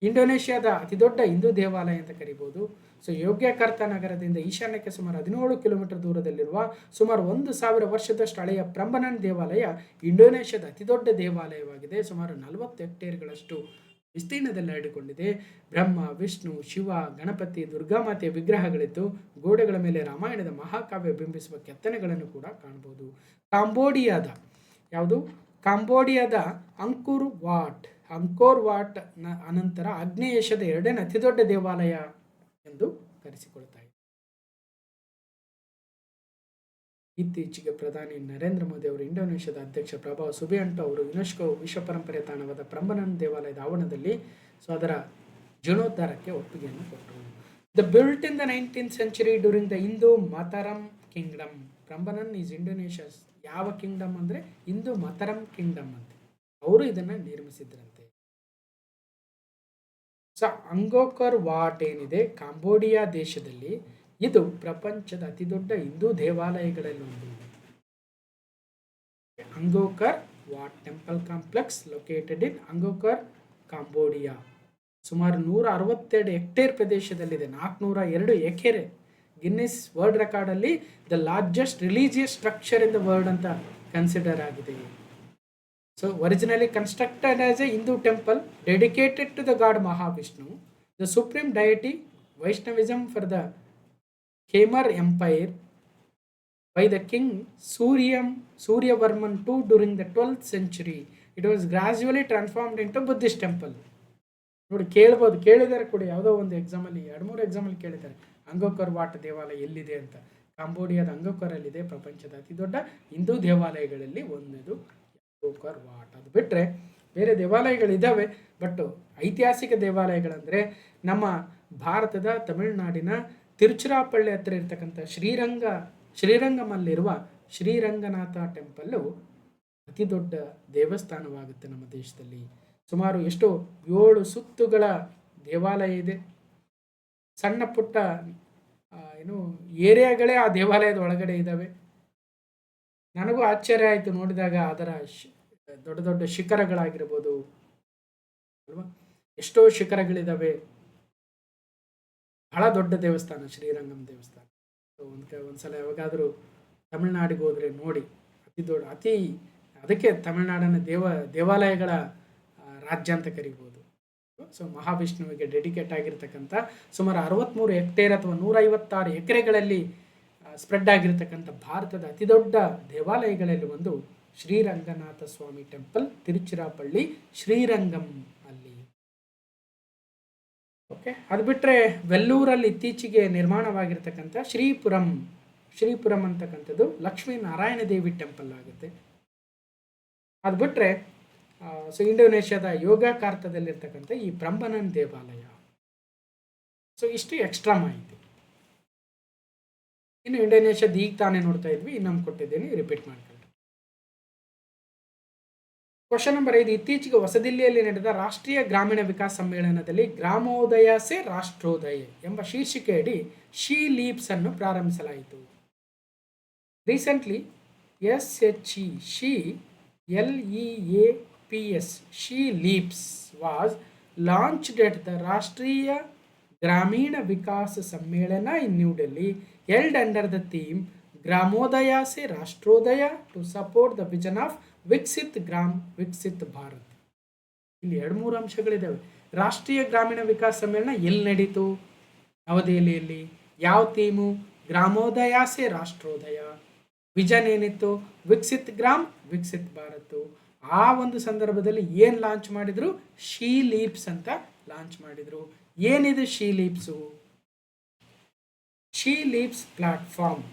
ಇಂಡೋನೇಷ್ಯಾದ ಅತಿದೊಡ್ಡ ಹಿಂದೂ ದೇವಾಲಯ ಅಂತ ಕರಿಬೋದು. ಸೊ ಯೋಗ್ಯಕರ್ತಾ ನಗರದಿಂದ ಈಶಾನ್ಯಕ್ಕೆ ಸುಮಾರು 17 ಕಿಲೋಮೀಟರ್ ದೂರದಲ್ಲಿರುವ ಸುಮಾರು 1000 ವರ್ಷದಷ್ಟು ಹಳೆಯ ಪ್ರಂಬನನ್ ದೇವಾಲಯ ಇಂಡೋನೇಷ್ಯಾದ ಅತಿದೊಡ್ಡ ದೇವಾಲಯವಾಗಿದೆ. ಸುಮಾರು 40 ಹೆಕ್ಟೇರ್ಗಳಷ್ಟು ವಿಸ್ತೀರ್ಣದಲ್ಲಿ ಹರಡಿಕೊಂಡಿದೆ. ಬ್ರಹ್ಮ, ವಿಷ್ಣು, ಶಿವ, ಗಣಪತಿ, ದುರ್ಗಾಮಾತೆಯ ವಿಗ್ರಹಗಳಿದ್ದು ಗೋಡೆಗಳ ಮೇಲೆ ರಾಮಾಯಣದ ಮಹಾಕಾವ್ಯ ಬಿಂಬಿಸುವ ಕೆತ್ತನೆಗಳನ್ನು ಕೂಡ ಕಾಣಬಹುದು. ಕಾಂಬೋಡಿಯಾದ ಅಂಕೋರ್ ವಾಟ್ ಅನಂತರ ಆಗ್ನೇಯ ಏಷ್ಯಾದ 2ನೇ ಅತಿದೊಡ್ಡ ದೇವಾಲಯ ಎಂದು ಕರೆಸಿಕೊಳ್ತಾ ಇದೆ. ಇತ್ತೀಚೆಗೆ ಪ್ರಧಾನಿ ನರೇಂದ್ರ ಮೋದಿ ಅವರು ಇಂಡೋನೇಷ್ಯಾದ ಅಧ್ಯಕ್ಷ ಪ್ರಭಾವೋ ಸುಬಿಯಾಂಟೋ ಅವರು ಯುನೆಸ್ಕೋ ವಿಶ್ವ ಪರಂಪರೆಯ ತಾಣವಾದ ಪ್ರಂಬನನ್ ದೇವಾಲಯದ ಆವರಣದಲ್ಲಿ ಅದರ ಜೀರ್ಣೋದ್ಧಾರಕ್ಕೆ ಒಪ್ಪಿಗೆಯನ್ನು ಕೊಟ್ಟರು. Built in the 19th century during the Hindu Mataram kingdom. Prambanan is Indonesia's ಯಾವ ಕಿಂಗ್ಡಮ್ ಅಂದರೆ ಹಿಂದೂ ಮತರಂ ಕಿಂಗ್ಡಮ್ ಅಂತ ಅವರು ಇದನ್ನು ನಿರ್ಮಿಸಿದ್ರಂತೆ. ಸೊ ಅಂಗೋಕರ್ ವಾಟ್ ಏನಿದೆ ಕಾಂಬೋಡಿಯಾ ದೇಶದಲ್ಲಿ, ಇದು ಪ್ರಪಂಚದ ಅತಿ ದೊಡ್ಡ ಹಿಂದೂ ದೇವಾಲಯಗಳಲ್ಲಿ ಒಂದು. Angkor Wat temple complex located in Angkor, Cambodia. ಸುಮಾರು 162 ಹೆಕ್ಟೇರ್ ಪ್ರದೇಶದಲ್ಲಿದೆ. 402 ಎಕರೆ. ಗಿನ್ನಿಸ್ ವರ್ಲ್ಡ್ ರೆಕಾರ್ಡಲ್ಲಿ the largest religious structure in the world ಅಂತ ಕನ್ಸಿಡರ್ ಆಗಿದೆ. So originally constructed as a Hindu temple dedicated to the god Mahavishnu, the supreme deity, Vaishnavism for the Khmer Empire by the king Suryavarman II during the 12th century. It was gradually transformed into Buddhist temple. ನೋಡಿ ಕೇಳ್ಬೋದು, ಕೇಳಿದ್ದಾರೆ ಕೂಡ ಯಾವುದೋ ಒಂದು ಎಕ್ಸಾಮಲ್ಲಿ 2-3 ಎಕ್ಸಾಮಲ್ಲಿ ಕೇಳಿದ್ದಾರೆ ಅಂಗೋಕರ್ what ದೇವಾಲಯ ಎಲ್ಲಿದೆ ಅಂತ. ಕಾಂಬೋಡಿಯಾದ ಅಂಗೋಕರಲ್ಲಿದೆ. ಪ್ರಪಂಚದ ಅತಿ ದೊಡ್ಡ ಹಿಂದೂ ದೇವಾಲಯಗಳಲ್ಲಿ ಒಂದನೇದು ಅಂಗೋಕರ್ ವಾಟ್. ಅದು ಬಿಟ್ಟರೆ ಬೇರೆ ದೇವಾಲಯಗಳಿದ್ದಾವೆ, ಬಟ್ ಐತಿಹಾಸಿಕ ದೇವಾಲಯಗಳಂದರೆ ನಮ್ಮ ಭಾರತದ ತಮಿಳುನಾಡಿನ ತಿರುಚಿರಾಪಳ್ಳಿ ಹತ್ತಿರ ಇರ್ತಕ್ಕಂಥ ಶ್ರೀರಂಗಮಲ್ಲಿರುವ ಶ್ರೀರಂಗನಾಥ ಟೆಂಪಲ್ಲು ಅತಿ ದೊಡ್ಡ ದೇವಸ್ಥಾನವಾಗುತ್ತೆ ನಮ್ಮ ದೇಶದಲ್ಲಿ. ಸುಮಾರು ಎಷ್ಟು 7 ಸುತ್ತುಗಳ ದೇವಾಲಯ ಇದೆ. ಸಣ್ಣ ಪುಟ್ಟ ಏನು ಏರಿಯಾಗಳೇ ಆ ದೇವಾಲಯದ ಒಳಗಡೆ ಇದ್ದಾವೆ. ನನಗೂ ಆಶ್ಚರ್ಯ ಆಯಿತು ನೋಡಿದಾಗ ಅದರ ದೊಡ್ಡ ದೊಡ್ಡ ಶಿಖರಗಳಾಗಿರ್ಬೋದು ಅಲ್ವಾ, ಎಷ್ಟೋ ಶಿಖರಗಳಿದ್ದಾವೆ. ಬಹಳ ದೊಡ್ಡ ದೇವಸ್ಥಾನ ಶ್ರೀರಂಗಂ ದೇವಸ್ಥಾನ. ಒಂದ್ಸಲ ಯಾವಾಗಾದರೂ ತಮಿಳ್ನಾಡಿಗೆ ಹೋದರೆ ನೋಡಿ, ಅದಕ್ಕೆ ತಮಿಳ್ನಾಡನ್ನು ದೇವಾಲಯಗಳ ರಾಜ್ಯ ಅಂತ ಕರಿಬೋದು. ಸೊ ಮಹಾವಿಷ್ಣುವಿಗೆ ಡೆಡಿಕೇಟ್ ಆಗಿರ್ತಕ್ಕಂಥ ಸುಮಾರು 63 ಹೆಕ್ಟೇರ್ ಅಥವಾ 156 ಎಕರೆಗಳಲ್ಲಿ ಸ್ಪ್ರೆಡ್ ಆಗಿರ್ತಕ್ಕಂಥ ಭಾರತದ ಅತಿ ದೊಡ್ಡ ದೇವಾಲಯಗಳಲ್ಲಿ ಒಂದು ಶ್ರೀರಂಗನಾಥ ಸ್ವಾಮಿ ಟೆಂಪಲ್, ತಿರುಚಿರಾಪಳ್ಳಿ ಶ್ರೀರಂಗಂ ಅಲ್ಲಿ. ಓಕೆ, ಅದು ಬಿಟ್ಟರೆ ವೆಲ್ಲೂರಲ್ಲಿ ಇತ್ತೀಚೆಗೆ ನಿರ್ಮಾಣವಾಗಿರ್ತಕ್ಕಂಥ ಶ್ರೀಪುರಂ ಅಂತಕ್ಕಂಥದ್ದು ಲಕ್ಷ್ಮೀನಾರಾಯಣ ದೇವಿ ಟೆಂಪಲ್ ಆಗುತ್ತೆ. ಅದು ಬಿಟ್ಟರೆ ಸೊ ಇಂಡೋನೇಷ್ಯಾದ ಯೋಗಾಕಾರ್ತದಲ್ಲಿರ್ತಕ್ಕಂಥ ಈ ಬ್ರಂಬನನ್ ದೇವಾಲಯ. ಸೊ ಇಷ್ಟು ಎಕ್ಸ್ಟ್ರಾ ಮಾಹಿತಿ. ಇನ್ನು ಇಂಡೋನೇಷ್ಯಾದ ಈಗ ತಾನೇ ನೋಡ್ತಾ ಇದ್ವಿ, ಇನ್ನೊಂದು ಕೊಟ್ಟಿದ್ದೀನಿ, ರಿಪೀಟ್ ಮಾಡ್ಕೊಳ್ಳಿ. Question number 5. ಇತ್ತೀಚೆಗೆ ಹೊಸದಿಲ್ಲಿಯಲ್ಲಿ ನಡೆದ ರಾಷ್ಟ್ರೀಯ ಗ್ರಾಮೀಣ ವಿಕಾಸ ಸಮ್ಮೇಳನದಲ್ಲಿ ಗ್ರಾಮೋದಯ ಸೆ ರಾಷ್ಟ್ರೋದಯ ಎಂಬ ಶೀರ್ಷಿಕೆಯಡಿ ಶಿ ಲೀಪ್ಸ್ ಅನ್ನು ಪ್ರಾರಂಭಿಸಲಾಯಿತು. Recently SHE she LEAPS She Leaps was launched at the Rashtriya Grameen Vikas Sammelana in New Delhi, held under the theme Gramodaya se Rashtrodaya to support the vision of Viksit Gram Viksit Bharat. ಇಲ್ಲಿ 2-3 ಅಂಶಗಳಿದ್ದಾವೆ. ರಾಷ್ಟ್ರೀಯ ಗ್ರಾಮೀಣ ವಿಕಾಸ ಸಮ್ಮೇಳನ ಎಲ್ಲಿ ನಡೀತು? ನವದೆಹಲಿಯಲ್ಲಿ. ಯಾವ theme? ಗ್ರಾಮೋದಯ ಸೆ ರಾಷ್ಟ್ರೋದಯ. Vision ಏನಿತ್ತು? ವಿಕಸಿತ್ ಗ್ರಾಮ್ ವಿಕಸಿತ್ ಭಾರತ್. ಆ ಒಂದು ಸಂದರ್ಭದಲ್ಲಿ ಏನು ಲಾಂಚ್ ಮಾಡಿದ್ರು? ಶಿ ಲೀಪ್ಸ್ ಅಂತ ಲಾಂಚ್ ಮಾಡಿದ್ರು. ಏನಿದು she leaps? She leaps platform,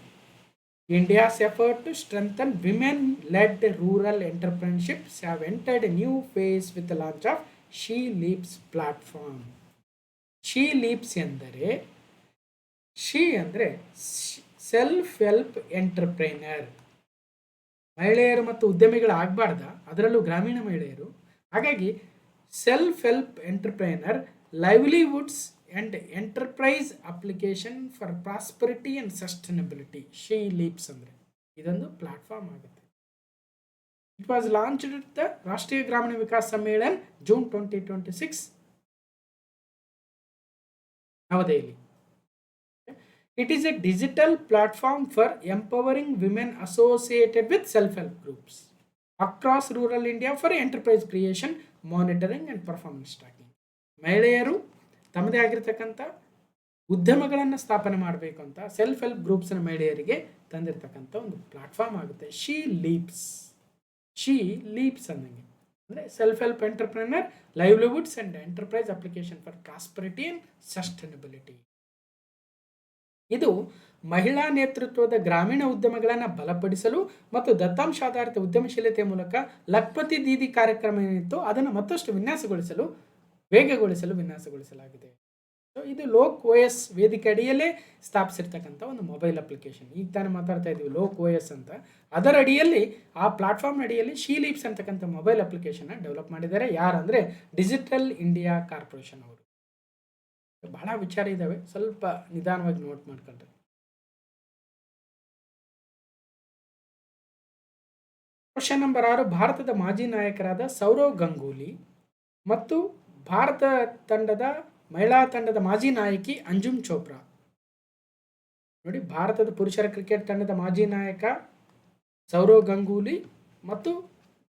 India's effort to strengthen women led rural entrepreneurships have entered a new phase with the launch of she leaps platform. She leaps ಎಂದರೆ, she ಅಂದರೆ self help entrepreneur. ಮಹಿಳೆಯರು ಮತ್ತು ಉದ್ಯಮಿಗಳಾಗಬಾರ್ದ, ಅದರಲ್ಲೂ ಗ್ರಾಮೀಣ ಮಹಿಳೆಯರು. ಹಾಗಾಗಿ self help entrepreneur, livelihoods and enterprise application for prosperity and sustainability. She leaps ಅಂದರೆ ಇದೊಂದು ಪ್ಲಾಟ್ಫಾರ್ಮ್ ಆಗುತ್ತೆ. It was launched at the Rashtriya Gramin Vikas ಸಮ್ಮೇಳನ್ June 2026 Navadehali. It is a digital platform for empowering women associated with self-help groups across rural India for enterprise creation, monitoring and performance tracking. ಮಹಿಳೆಯರು ತಮ್ಮದೇ ಆಗಿರ್ತಕ್ಕಂಥ ಉದ್ಯಮಗಳನ್ನು ಸ್ಥಾಪನೆ ಮಾಡಬೇಕು ಅಂತ ಸೆಲ್ಫ್ ಹೆಲ್ಪ್ ಗ್ರೂಪ್ಸ್ನ ಮಹಿಳೆಯರಿಗೆ ತಂದಿರತಕ್ಕಂಥ ಒಂದು ಪ್ಲಾಟ್ಫಾರ್ಮ್ ಆಗುತ್ತೆ ಶಿ ಲೀಪ್ಸ್ ಅನ್ನಂಗೆ. ಅಂದರೆ self help entrepreneur, livelihoods and enterprise application for prosperity and sustainability. ಇದು ಮಹಿಳಾ ನೇತೃತ್ವದ ಗ್ರಾಮೀಣ ಉದ್ಯಮಗಳನ್ನು ಬಲಪಡಿಸಲು ಮತ್ತು ದತ್ತಾಂಶಾಧಾರಿತ ಉದ್ಯಮಶೀಲತೆಯ ಮೂಲಕ ಲಖ್ಪತಿ ದೀದಿ ಕಾರ್ಯಕ್ರಮ ಏನಿತ್ತು ಅದನ್ನು ಮತ್ತಷ್ಟು ವಿನ್ಯಾಸಗೊಳಿಸಲಾಗಿದೆ. ಸೊ ಇದು ಲೋಕ್ OS ವೇದಿಕೆ ಅಡಿಯಲ್ಲೇ ಸ್ಥಾಪಿಸಿರ್ತಕ್ಕಂಥ ಒಂದು ಮೊಬೈಲ್ ಅಪ್ಲಿಕೇಶನ್. ಈಗ ತಾನೇ ಮಾತಾಡ್ತಾ ಇದ್ದೀವಿ ಲೋಕ್ OS ಅಂತ. ಅದರ ಅಡಿಯಲ್ಲಿ, ಆ ಪ್ಲಾಟ್ಫಾರ್ಮ್ ಅಡಿಯಲ್ಲಿ ಶಿ ಲೀಪ್ಸ್ ಅಂತಕ್ಕಂಥ ಮೊಬೈಲ್ ಅಪ್ಲಿಕೇಶನ್ನ ಡೆವಲಪ್ ಮಾಡಿದ್ದಾರೆ. ಯಾರಂದರೆ ಡಿಜಿಟಲ್ ಇಂಡಿಯಾ ಕಾರ್ಪೊರೇಷನ್ ಅವರು. ಬಹಳ ವಿಚಾರ ಇದ್ದಾವೆ, ಸ್ವಲ್ಪ ನಿಧಾನವಾಗಿ ನೋಟ್ ಮಾಡ್ಕೊಂಡ್ರೆ. Question number 6. ಭಾರತದ ಮಾಜಿ ನಾಯಕರಾದ ಸೌರವ್ ಗಂಗೂಲಿ ಮತ್ತು ಭಾರತ ತಂಡದ ಮಹಿಳಾ ತಂಡದ ಮಾಜಿ ನಾಯಕಿ ಅಂಜುಮ್ ಚೋಪ್ರಾ. ನೋಡಿ, ಭಾರತದ ಪುರುಷರ ಕ್ರಿಕೆಟ್ ತಂಡದ ಮಾಜಿ ನಾಯಕ ಸೌರವ್ ಗಂಗೂಲಿ ಮತ್ತು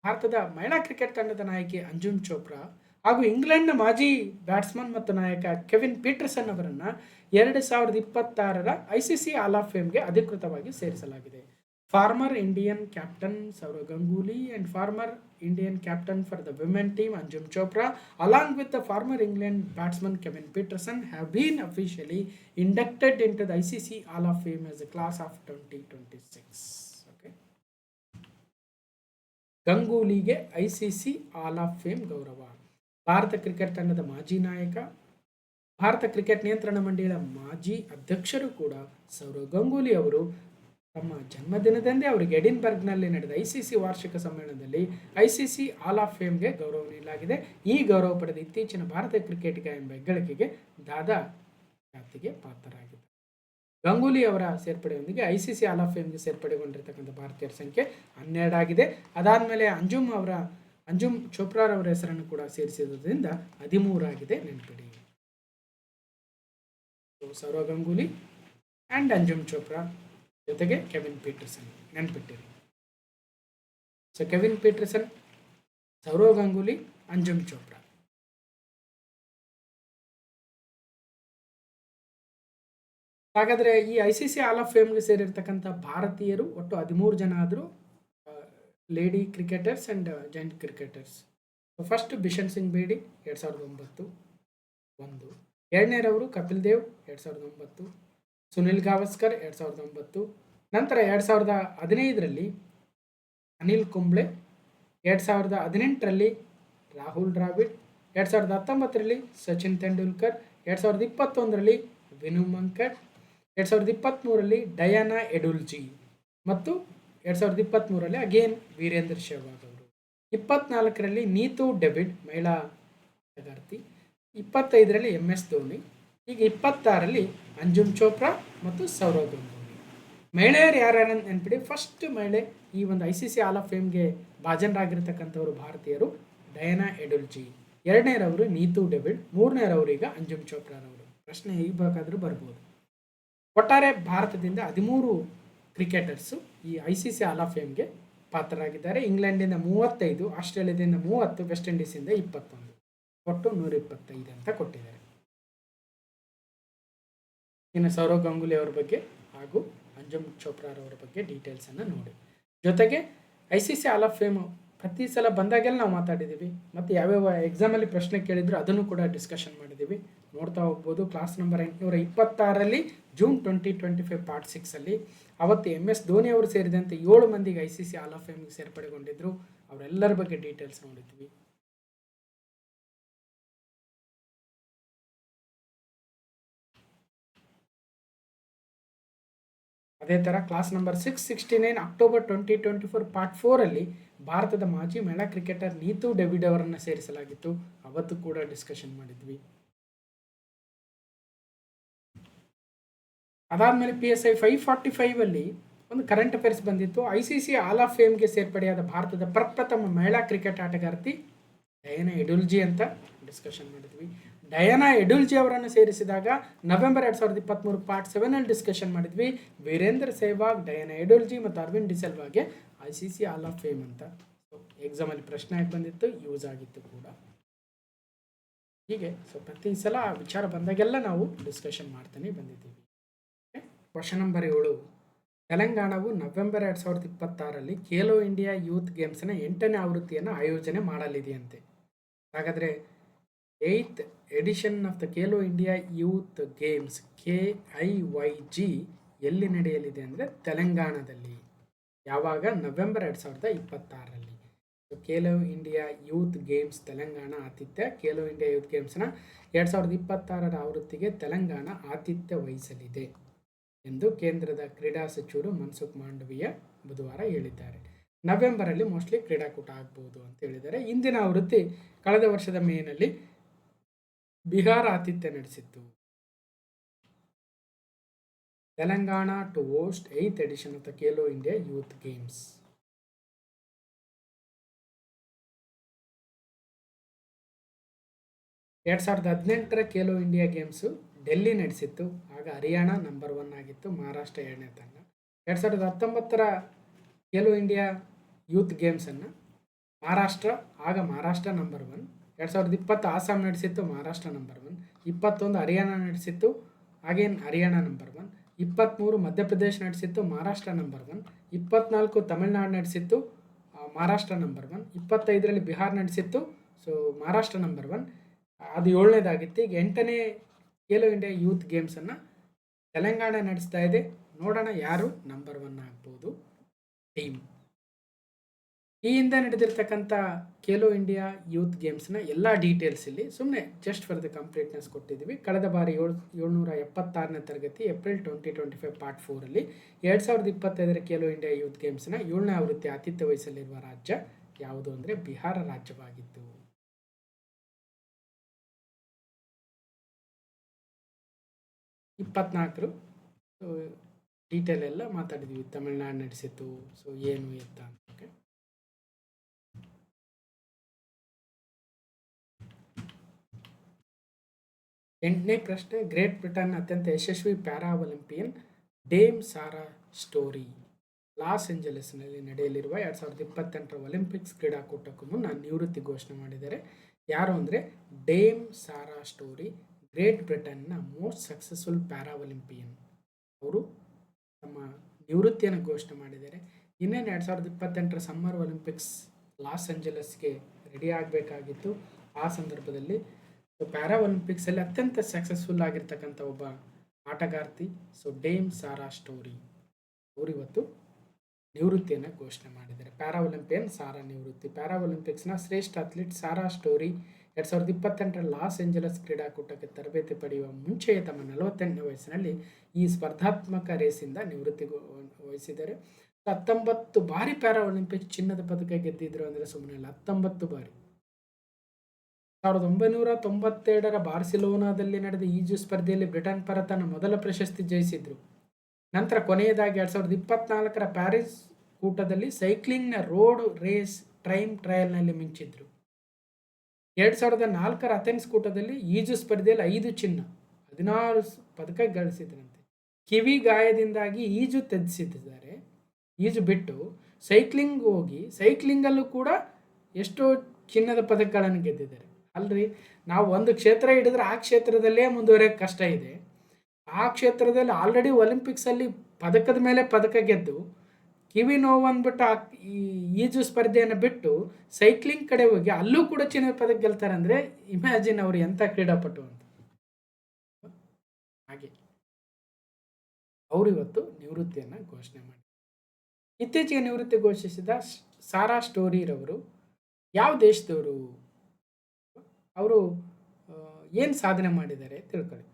ಭಾರತದ ಮಹಿಳಾ ಕ್ರಿಕೆಟ್ ತಂಡದ ನಾಯಕಿ ಅಂಜುಮ್ ಚೋಪ್ರಾ ಹಾಗೂ ಇಂಗ್ಲೆಂಡ್ನ ಮಾಜಿ ಬ್ಯಾಟ್ಸ್ಮನ್ ಮತ್ತು ನಾಯಕ ಕೆವಿನ್ ಪೀಟರ್ಸನ್ ಅವರನ್ನು 2026ರ ICC ಹಾಲ್ ಆಫ್ ಫೇಮ್ಗೆ ಅಧಿಕೃತವಾಗಿ ಸೇರಿಸಲಾಗಿದೆ. Former Indian captain Sourav Ganguly and former Indian captain for the women team Anjum Chopra, along with the former England batsman Kevin Pietersen, have been officially inducted into the ICC Hall of Fame as a class of 2026. Okay. ಗಂಗೂಲಿಗೆ ICC hall of fame ಗೌರವ. Bharat cricket ತಂಡದ ಮಾಜಿ ನಾಯಕ, Bharat cricket ನಿಯಂತ್ರಣ ಮಂಡಳಿಯ ಮಾಜಿ ಅಧ್ಯಕ್ಷರು ಕೂಡ ಸೌರವ್ ಗಂಗೂಲಿ ಅವರು ತಮ್ಮ ಜನ್ಮದಿನದಂದೇ ಅವರಿಗೆ ಎಡಿನ್ಬರ್ಗ್ನಲ್ಲಿ ನಡೆದ ICC ವಾರ್ಷಿಕ ಸಮ್ಮೇಳನದಲ್ಲಿ ICC ಹಾಲ್ ಆಫ್ ಫೇಮ್ಗೆ ಗೌರವ ನೀಡಲಾಗಿದೆ. ಈ ಗೌರವ ಪಡೆದ ಇತ್ತೀಚಿನ ಭಾರತೀಯ ಕ್ರಿಕೆಟಿಗ ಎಂಬ ಹೆಗ್ಗಳಿಕೆಗೆ ದಾದಾ ಖ್ಯಾತಿಗೆ ಪಾತ್ರರಾಗಿದ್ದಾರೆ. ಗಂಗೂಲಿ ಅವರ ಸೇರ್ಪಡೆಯೊಂದಿಗೆ ICC ಹಾಲ್ ಆಫ್ ಫೇಮ್ಗೆ ಸೇರ್ಪಡೆಗೊಂಡಿರ್ತಕ್ಕಂಥ ಭಾರತೀಯರ ಸಂಖ್ಯೆ 12 ಆಗಿದೆ. ಅದಾದಮೇಲೆ ಅಂಜುಮ್ ಚೋಪ್ರಾರವರ ಹೆಸರನ್ನು ಕೂಡ ಸೇರಿಸಿರೋದ್ರಿಂದ 13 ಆಗಿದೆ, ನೆನಪಿಡಿ. ಸೌರವ್ ಗಂಗೂಲಿ ಆ್ಯಂಡ್ ಅಂಜುಮ್ ಚೋಪ್ರಾ ಜೊತೆಗೆ ಕೆವಿನ್ ಪೀಟರ್ಸನ್, ನೆನಪಿಟ್ಟಿರಿ. So Kevin Pietersen, Sourav Ganguly, Anjum Chopra. ಹಾಗಾದರೆ ಈ ICC ಹಾಲ್ ಆಫ್ ಫೇಮ್ಗೆ ಸೇರಿರ್ತಕ್ಕಂಥ ಭಾರತೀಯರು ಒಟ್ಟು 13 ಜನ ಆದರು, lady cricketers and giant cricketers. First Bishan Singh Bedi 2009, 1. ಎರಡನೇರವರು ಕಪಿಲ್ ದೇವ್ 2009, ಸುನಿಲ್ ಗಾವಸ್ಕರ್ 2009. ನಂತರ 2015ರಲ್ಲಿ ಅನಿಲ್ ಕುಂಬ್ಳೆ, 2018ರಲ್ಲಿ ರಾಹುಲ್ ದ್ರಾವಿಡ್, 2019ರಲ್ಲಿ ಸಚಿನ್ ತೆಂಡೂಲ್ಕರ್, 2021ರಲ್ಲಿ ವಿನು ಮಂಕಡ್, 2023ರಲ್ಲಿ ಡಯಾನಾ ಎಡುಲ್ಜಿ ಮತ್ತು 2023ರಲ್ಲಿ ಅಗೇನ್ ವೀರೇಂದ್ರ ಸೆಹ್ವಾಗ್ ಅವರು. 24ರಲ್ಲಿ ನೀತು ಡೇವಿಡ್, ಮಹಿಳಾ ಆಟಗಾರ್ತಿ. 25ರಲ್ಲಿ MS ಧೋನಿ. ಈಗ 26ರಲ್ಲಿ ಅಂಜುಮ್ ಚೋಪ್ರಾ ಮತ್ತು ಸೌರವ್ ಗಂಗೂಲಿ. ಮಹಿಳೆಯರು ಯಾರ್ಯಾರು ನೆನ್ಪಿಡಿ. ಫಸ್ಟ್ ಮಹಿಳೆ ಈ ಒಂದು ICC ಹಾಲ್ ಆಫ್ ಫೇಮ್ಗೆ ಭಾಜನರಾಗಿರ್ತಕ್ಕಂಥವರು ಭಾರತೀಯರು ಡಯಾನಾ ಎಡುಲ್ಜಿ. ಎರಡನೇರವರು ನೀತು ಡೇವಿಡ್. ಮೂರನೇರವರು ಈಗ ಅಂಜುಮ್ ಚೋಪ್ರಾರವರು. ಪ್ರಶ್ನೆ ಈಗ ಬೇಕಾದರೂ ಬರ್ಬೋದು. ಒಟ್ಟಾರೆ ಭಾರತದಿಂದ 13 ಕ್ರಿಕೆಟರ್ಸು ಈ ICC ಹಾಲ್ ಆಫ್ ಫೇಮ್ಗೆ ಪಾತ್ರರಾಗಿದ್ದಾರೆ. ಇಂಗ್ಲೆಂಡಿಂದ 35, ಆಸ್ಟ್ರೇಲಿಯಾದಿಂದ 30, ವೆಸ್ಟ್ ಇಂಡೀಸಿಂದ 21, ಒಟ್ಟು 125 ಅಂತ ಕೊಟ್ಟಿದ್ದಾರೆ. ಇನ್ನು ಸೌರವ್ ಗಂಗೂಲಿ ಅವರ ಬಗ್ಗೆ ಹಾಗೂ ಅಂಜುಮ್ ಚೋಪ್ರಾರವರ ಬಗ್ಗೆ ಡೀಟೇಲ್ಸನ್ನು ನೋಡಿ. ಜೊತೆಗೆ ICC ಹಾಲ್ ಆಫ್ ಫೇಮ್ ಪ್ರತಿ ಸಲ ಬಂದಾಗೆಲ್ಲ ನಾವು ಮಾತಾಡಿದ್ದೀವಿ, ಮತ್ತು ಯಾವ್ಯಾವ ಎಕ್ಸಾಮಲ್ಲಿ ಪ್ರಶ್ನೆ ಕೇಳಿದ್ರು ಅದನ್ನು ಕೂಡ ಡಿಸ್ಕಷನ್ ಮಾಡಿದ್ದೀವಿ. ನೋಡ್ತಾ ಹೋಗ್ಬೋದು. ಕ್ಲಾಸ್ ನಂಬರ್ 826ರಲ್ಲಿ ಜೂನ್ 2025 ಪಾರ್ಟ್ 6ಅಲ್ಲಿ ಅವತ್ತು MS ಧೋನಿ ಅವರು ಸೇರಿದಂತೆ 7 ಮಂದಿಗೆ ICC ಹಾಲ್ ಆಫ್ ಫೇಮ್ಗೆ ಸೇರ್ಪಡೆಗೊಂಡಿದ್ದರು. ಅವರೆಲ್ಲರ ಬಗ್ಗೆ ಡೀಟೇಲ್ಸ್ ನೋಡಿದ್ವಿ. ಅದೇ ಥರ ಕ್ಲಾಸ್ ನಂಬರ್ 669 ಅಕ್ಟೋಬರ್ 2024 ಪಾರ್ಟ್ 4ಅಲ್ಲಿ ಭಾರತದ ಮಾಜಿ ಮಹಿಳಾ ಕ್ರಿಕೆಟರ್ ನೀತು ಡೇವಿಡ್ ಅವರನ್ನು ಸೇರಿಸಲಾಗಿತ್ತು. ಅವತ್ತು ಕೂಡ ಡಿಸ್ಕಷನ್ ಮಾಡಿದ್ವಿ. ಅದಾದಮೇಲೆ PSI 545ಅಲ್ಲಿ ಒಂದು ಕರೆಂಟ್ ಅಫೇರ್ಸ್ ಬಂದಿತ್ತು. ICC ಹಾಲ್ ಆಫ್ ಫೇಮ್ಗೆ ಸೇರ್ಪಡೆಯಾದ ಭಾರತದ ಪ್ರಪ್ರಥಮ ಮಹಿಳಾ ಕ್ರಿಕೆಟ್ ಆಟಗಾರ್ತಿ ಡಯಾನಾ ಎಡುಲ್ಜಿ ಅಂತ ಡಿಸ್ಕಷನ್ ಮಾಡಿದ್ವಿ. ಡಯಾನಾ ಎಡುಲ್ಜಿ ಅವರನ್ನು ಸೇರಿಸಿದಾಗ ನವೆಂಬರ್ 2023 ಪಾರ್ಟ್ 7ಅಲ್ಲಿ ಡಿಸ್ಕಷನ್ ಮಾಡಿದ್ವಿ. ವೀರೇಂದ್ರ ಸೆಹ್ವಾಗ್, ಡಯಾನಾ ಎಡುಲ್ಜಿ ಮತ್ತು ಅರವಿಂದ್ ಡಿಸಿಲ್ವಾಗೆ ICC ಹಾಲ್ ಆಫ್ ಫೇಮ್ ಅಂತ. ಎಕ್ಸಾಮಲ್ಲಿ ಪ್ರಶ್ನೆ ಆಗಿ ಬಂದಿತ್ತು, ಯೂಸ್ ಆಗಿತ್ತು ಕೂಡ. ಹೀಗೆ ಪ್ರತಿ ಸಲ ವಿಚಾರ ಬಂದಾಗೆಲ್ಲ ನಾವು ಡಿಸ್ಕಷನ್ ಮಾಡ್ತಾನೆ ಬಂದಿದ್ದೀವಿ. Question number 7. ತೆಲಂಗಾಣವು ನವೆಂಬರ್ 2026ರಲ್ಲಿ ಖೇಲೋ ಇಂಡಿಯಾ ಯೂತ್ ಗೇಮ್ಸ್ನ 8ನೇ ಆವೃತ್ತಿಯನ್ನು ಆಯೋಜನೆ ಮಾಡಲಿದೆಯಂತೆ. ಹಾಗಾದರೆ 8th edition of the Khelo India youth games KIYG ಎಲ್ಲಿ ನಡೆಯಲಿದೆ ಅಂದರೆ ತೆಲಂಗಾಣದಲ್ಲಿ. ಯಾವಾಗ? ನವೆಂಬರ್ 2026ರಲ್ಲಿ. Khelo India youth games Telangana ಆತಿಥ್ಯ. ಖೇಲೋ ಇಂಡಿಯಾ ಯೂತ್ ಗೇಮ್ಸ್ನ 2026ರ ಆವೃತ್ತಿಗೆ ತೆಲಂಗಾಣ ಆತಿಥ್ಯ ವಹಿಸಲಿದೆ ಎಂದು ಕೇಂದ್ರದ ಕ್ರೀಡಾ ಸಚಿವರು ಮನ್ಸುಖ್ ಮಾಂಡವೀಯ ಬುಧವಾರ ಹೇಳಿದ್ದಾರೆ. ನವೆಂಬರಲ್ಲಿ ಮೋಸ್ಟ್ಲಿ ಕ್ರೀಡಾಕೂಟ ಆಗ್ಬೋದು ಅಂತ ಹೇಳಿದ್ದಾರೆ. ಇಂದಿನ ಆವೃತ್ತಿ ಕಳೆದ ವರ್ಷದ ಮೇನಲ್ಲಿ ಬಿಹಾರ ಆತಿಥ್ಯ ನಡೆಸಿತ್ತು. Telangana to host 8th edition of the Khelo India youth games. ಎರಡು 2018ರ ಖೇಲೋ ಇಂಡಿಯಾ ಗೇಮ್ಸು ಡೆಲ್ಲಿ ನಡೆಸಿತ್ತು. ಆಗ ಹರಿಯಾಣ ನಂಬರ್ 1 ಆಗಿತ್ತು, ಮಹಾರಾಷ್ಟ್ರ 2ನೇ ತಂಡ. 2019ರ ಖೇಲೋ ಇಂಡಿಯಾ ಯೂತ್ ಗೇಮ್ಸನ್ನು ಮಹಾರಾಷ್ಟ್ರ ನಂಬರ್ 1. 2020 ಆಸಾಂ ನಡೆಸಿತ್ತು, ಮಹಾರಾಷ್ಟ್ರ ನಂಬರ್ 1. 21 ಹರಿಯಾಣ ನಡೆಸಿತ್ತು, ಅಗೇನ್ ಹರಿಯಾಣ ನಂಬರ್ 1. 23 ಮಧ್ಯಪ್ರದೇಶ ನಡೆಸಿತ್ತು, ಮಹಾರಾಷ್ಟ್ರ ನಂಬರ್ 1. 24 ತಮಿಳುನಾಡು ನಡೆಸಿತ್ತು, ಮಹಾರಾಷ್ಟ್ರ ನಂಬರ್ 1. 25ರಲ್ಲಿ ಬಿಹಾರ ನಡೆಸಿತ್ತು, ಸೊ ಮಹಾರಾಷ್ಟ್ರ ನಂಬರ್ 1. ಅದು 7ನೇದಾಗಿತ್ತು. ಈಗ 8ನೇ ಖೇಲೋ ಇಂಡಿಯಾ ಯೂತ್ ಗೇಮ್ಸನ್ನು ತೆಲಂಗಾಣ ನಡೆಸ್ತಾ ಇದೆ. ನೋಡೋಣ ಯಾರು ನಂಬರ್ 1 ಆಗ್ಬೋದು ಟೀಮ್. ಈ ಹಿಂದೆ ನಡೆದಿರ್ತಕ್ಕಂಥ ಖೇಲೋ ಇಂಡಿಯಾ ಯೂತ್ ಗೇಮ್ಸ್ನ ಎಲ್ಲ ಡೀಟೇಲ್ಸ್ ಇಲ್ಲಿ ಸುಮ್ಮನೆ ಜಸ್ಟ್ ಫಾರ್ ದ ಕಂಪ್ಲೀಟ್ನೆಸ್ ಕೊಟ್ಟಿದ್ದೀವಿ. ಕಳೆದ ಬಾರಿ 776ನೇ ತರಗತಿ ಏಪ್ರಿಲ್ 2025 ಪಾರ್ಟ್ 4ಅಲ್ಲಿ 2025ರ ಖೇಲೋ ಇಂಡಿಯಾ ಯೂತ್ ಗೇಮ್ಸ್ನ 7ನೇ ಆವೃತ್ತಿ ಆತಿಥ್ಯ ವಹಿಸಲಿರುವ ರಾಜ್ಯ ಯಾವುದು ಅಂದರೆ ಬಿಹಾರ ರಾಜ್ಯವಾಗಿತ್ತು. 24 ಡೀಟೇಲ್ ಎಲ್ಲ ಮಾತಾಡಿದ್ವಿ. ತಮಿಳ್ನಾಡು ನಡೆಸಿತ್ತು, ಸೊ ಏನು ಎತ್ತ ಅಂತ. ಓಕೆ, 8ನೇ ಪ್ರಶ್ನೆ, ಗ್ರೇಟ್ ಬ್ರಿಟನ್ ಅತ್ಯಂತ ಯಶಸ್ವಿ para Olympian Dame Sarah Storey Los ಏಂಜಲೀಸ್ನಲ್ಲಿ ನಡೆಯಲಿರುವ 2028ರ ಒಲಿಂಪಿಕ್ಸ್ ಕ್ರೀಡಾಕೂಟಕ್ಕೂ ಮುನ್ನ ನಿವೃತ್ತಿ ಘೋಷಣೆ ಮಾಡಿದ್ದಾರೆ. ಯಾರು ಅಂದರೆ ಡೇಮ್ ಸಾರಾ ಸ್ಟೋರಿ, ಗ್ರೇಟ್ ಬ್ರಿಟನ್ನ ಮೋಸ್ಟ್ ಸಕ್ಸಸ್ಫುಲ್ ಪ್ಯಾರಾ ಒಲಿಂಪಿಯನ್. ಅವರು ತಮ್ಮ ನಿವೃತ್ತಿಯನ್ನು ಘೋಷಣೆ ಮಾಡಿದ್ದಾರೆ. ಇನ್ನೇನು 2028ರ ಸಮ್ಮರ್ ಒಲಿಂಪಿಕ್ಸ್ ಲಾಸ್ ಏಂಜಲಸ್ಗೆ ರೆಡಿ ಆಗಬೇಕಾಗಿತ್ತು. ಆ ಸಂದರ್ಭದಲ್ಲಿ ಪ್ಯಾರಾ ಒಲಿಂಪಿಕ್ಸಲ್ಲಿ ಅತ್ಯಂತ ಸಕ್ಸಸ್ಫುಲ್ ಆಗಿರ್ತಕ್ಕಂಥ ಒಬ್ಬ ಆಟಗಾರ್ತಿ ಡೇಮ್ ಸಾರಾ ಸ್ಟೋರಿ ಅವರಿವತ್ತು ನಿವೃತ್ತಿಯನ್ನು ಘೋಷಣೆ ಮಾಡಿದ್ದಾರೆ. ಪ್ಯಾರಾ ಒಲಿಂಪಿಯನ್ ಸಾರಾ ನಿವೃತ್ತಿ. ಪ್ಯಾರಾ ಒಲಿಂಪಿಕ್ಸ್ನ ಶ್ರೇಷ್ಠ ಅಥ್ಲೀಟ್ ಸಾರಾ ಸ್ಟೋರಿ 2028ರ ಲಾಸ್ ಏಂಜಲಸ್ ಕ್ರೀಡಾಕೂಟಕ್ಕೆ ತರಬೇತಿ ಪಡೆಯುವ ಮುಂಚೆಯೇ ತಮ್ಮ 48ನೇ ವಯಸ್ಸಿನಲ್ಲಿ ಈ ಸ್ಪರ್ಧಾತ್ಮಕ ರೇಸಿಂದ ನಿವೃತ್ತಿ ವಹಿಸಿದ್ದಾರೆ. 19 ಬಾರಿ ಪ್ಯಾರಾ ಒಲಿಂಪಿಕ್ಸ್ ಚಿನ್ನದ ಪದಕ ಗೆದ್ದಿದ್ರು ಅಂದರೆ ಸುಮ್ಮನೆ ಇಲ್ಲ, 19 ಬಾರಿ. 1992ರ ಬಾರ್ಸಿಲೋನಾದಲ್ಲಿ ನಡೆದ ಈಜು ಸ್ಪರ್ಧೆಯಲ್ಲಿ ಬ್ರಿಟನ್ ಪರ ತನ್ನ ಮೊದಲ ಪ್ರಶಸ್ತಿ ಜಯಿಸಿದ್ರು. ನಂತರ ಕೊನೆಯದಾಗಿ 2024ರ ಪ್ಯಾರಿಸ್ ಕೂಟದಲ್ಲಿ ಸೈಕ್ಲಿಂಗ್ನ ರೋಡ್ ರೇಸ್ ಟೈಮ್ ಟ್ರಯಲ್ನಲ್ಲಿ ಮಿಂಚಿದ್ರು. 2004ರ ಅಥೆನ್ಸ್ ಕೂಟದಲ್ಲಿ ಈಜು ಸ್ಪರ್ಧೆಯಲ್ಲಿ 5 ಚಿನ್ನ, 16 ಪದಕ ಗಳಿಸಿದ್ರಂತೆ. ಕಿವಿ ಗಾಯದಿಂದಾಗಿ ಈಜು ತ್ಯಜಿಸಿದ್ದಾರೆ. ಈಜು ಬಿಟ್ಟು ಸೈಕ್ಲಿಂಗ್ ಹೋಗಿ ಸೈಕ್ಲಿಂಗಲ್ಲೂ ಕೂಡ ಎಷ್ಟೋ ಚಿನ್ನದ ಪದಕಗಳನ್ನು ಗೆದ್ದಿದ್ದಾರೆ. ಅಲ್ರಿ, ನಾವು ಒಂದು ಕ್ಷೇತ್ರ ಹಿಡಿದ್ರೆ ಆ ಕ್ಷೇತ್ರದಲ್ಲೇ ಮುಂದುವರಿಯೋಕ್ಕೆ ಕಷ್ಟ ಇದೆ. ಆ ಕ್ಷೇತ್ರದಲ್ಲಿ ಆಲ್ರೆಡಿ ಒಲಿಂಪಿಕ್ಸಲ್ಲಿ ಪದಕದ ಮೇಲೆ ಪದಕ ಗೆದ್ದು ಕಿವಿ ನೋವು ಅಂದ್ಬಿಟ್ಟು ಈ ಈಜು ಸ್ಪರ್ಧೆಯನ್ನು ಬಿಟ್ಟು ಸೈಕ್ಲಿಂಗ್ ಕಡೆ ಹೋಗಿ ಅಲ್ಲೂ ಕೂಡ ಚಿನ್ನದ ಪದಕ ಗೆಲ್ತಾರೆ ಅಂದರೆ ಇಮ್ಯಾಜಿನ್ ಅವರು ಎಂಥ ಕ್ರೀಡಾಪಟು ಅಂತ. ಹಾಗೆ ಅವರು ಇವತ್ತು ನಿವೃತ್ತಿಯನ್ನು ಘೋಷಣೆ ಮಾಡಿ. ಇತ್ತೀಚೆಗೆ ನಿವೃತ್ತಿ ಘೋಷಿಸಿದ ಸಾರಾ ಸ್ಟೋರಿರವರು ಯಾವ ದೇಶದವರು, ಅವರು ಏನು ಸಾಧನೆ ಮಾಡಿದ್ದಾರೆ ತಿಳ್ಕೊಳ್ಳಿ.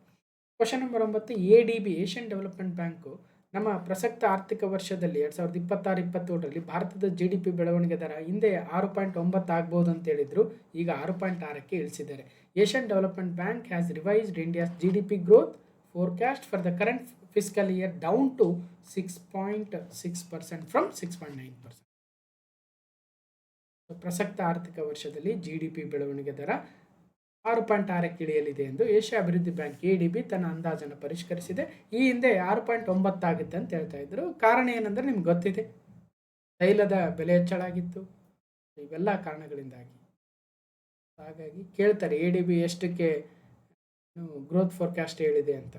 Question number 9, ADB Asian development bank ನಮ್ಮ ಪ್ರಸಕ್ತ ಆರ್ಥಿಕ ವರ್ಷದಲ್ಲಿ 2026-27ರಲ್ಲಿ ಭಾರತದ GDP ಬೆಳವಣಿಗೆ ದರ ಹಿಂದೆ 6.9 ಆಗ್ಬೋದು ಅಂತ ಹೇಳಿದ್ರು, ಈಗ 6.6ಕ್ಕೆ ಇಳಿಸಿದ್ದಾರೆ. Asian development bank has revised India's GDP growth forecast for the current fiscal year down to 6.6% from 6.9%. ಪ್ರಸಕ್ತ ಆರ್ಥಿಕ ವರ್ಷದಲ್ಲಿ GDP ಬೆಳವಣಿಗೆ ದರ 6.6ಕ್ಕೆ ಇಳಿಯಲಿದೆ ಎಂದು ಏಷ್ಯಾ ಅಭಿವೃದ್ಧಿ ಬ್ಯಾಂಕ್ ADB ತನ್ನ ಅಂದಾಜನ್ನು ಪರಿಷ್ಕರಿಸಿದೆ. ಈ ಹಿಂದೆ 6.9 ಆಗುತ್ತೆ ಅಂತ ಹೇಳ್ತಾ ಇದ್ರು. ಕಾರಣ ಏನಂದರೆ ನಿಮ್ಗೆ ಗೊತ್ತಿದೆ, ತೈಲದ ಬೆಲೆ ಹೆಚ್ಚಳ ಆಗಿತ್ತು, ಇವೆಲ್ಲ ಕಾರಣಗಳಿಂದಾಗಿ. ಹಾಗಾಗಿ ಕೇಳ್ತಾರೆ ADB ಎಷ್ಟಕ್ಕೆ ಗ್ರೋತ್ ಫೋರ್ಕಾಸ್ಟ್ ಹೇಳಿದೆ ಅಂತ.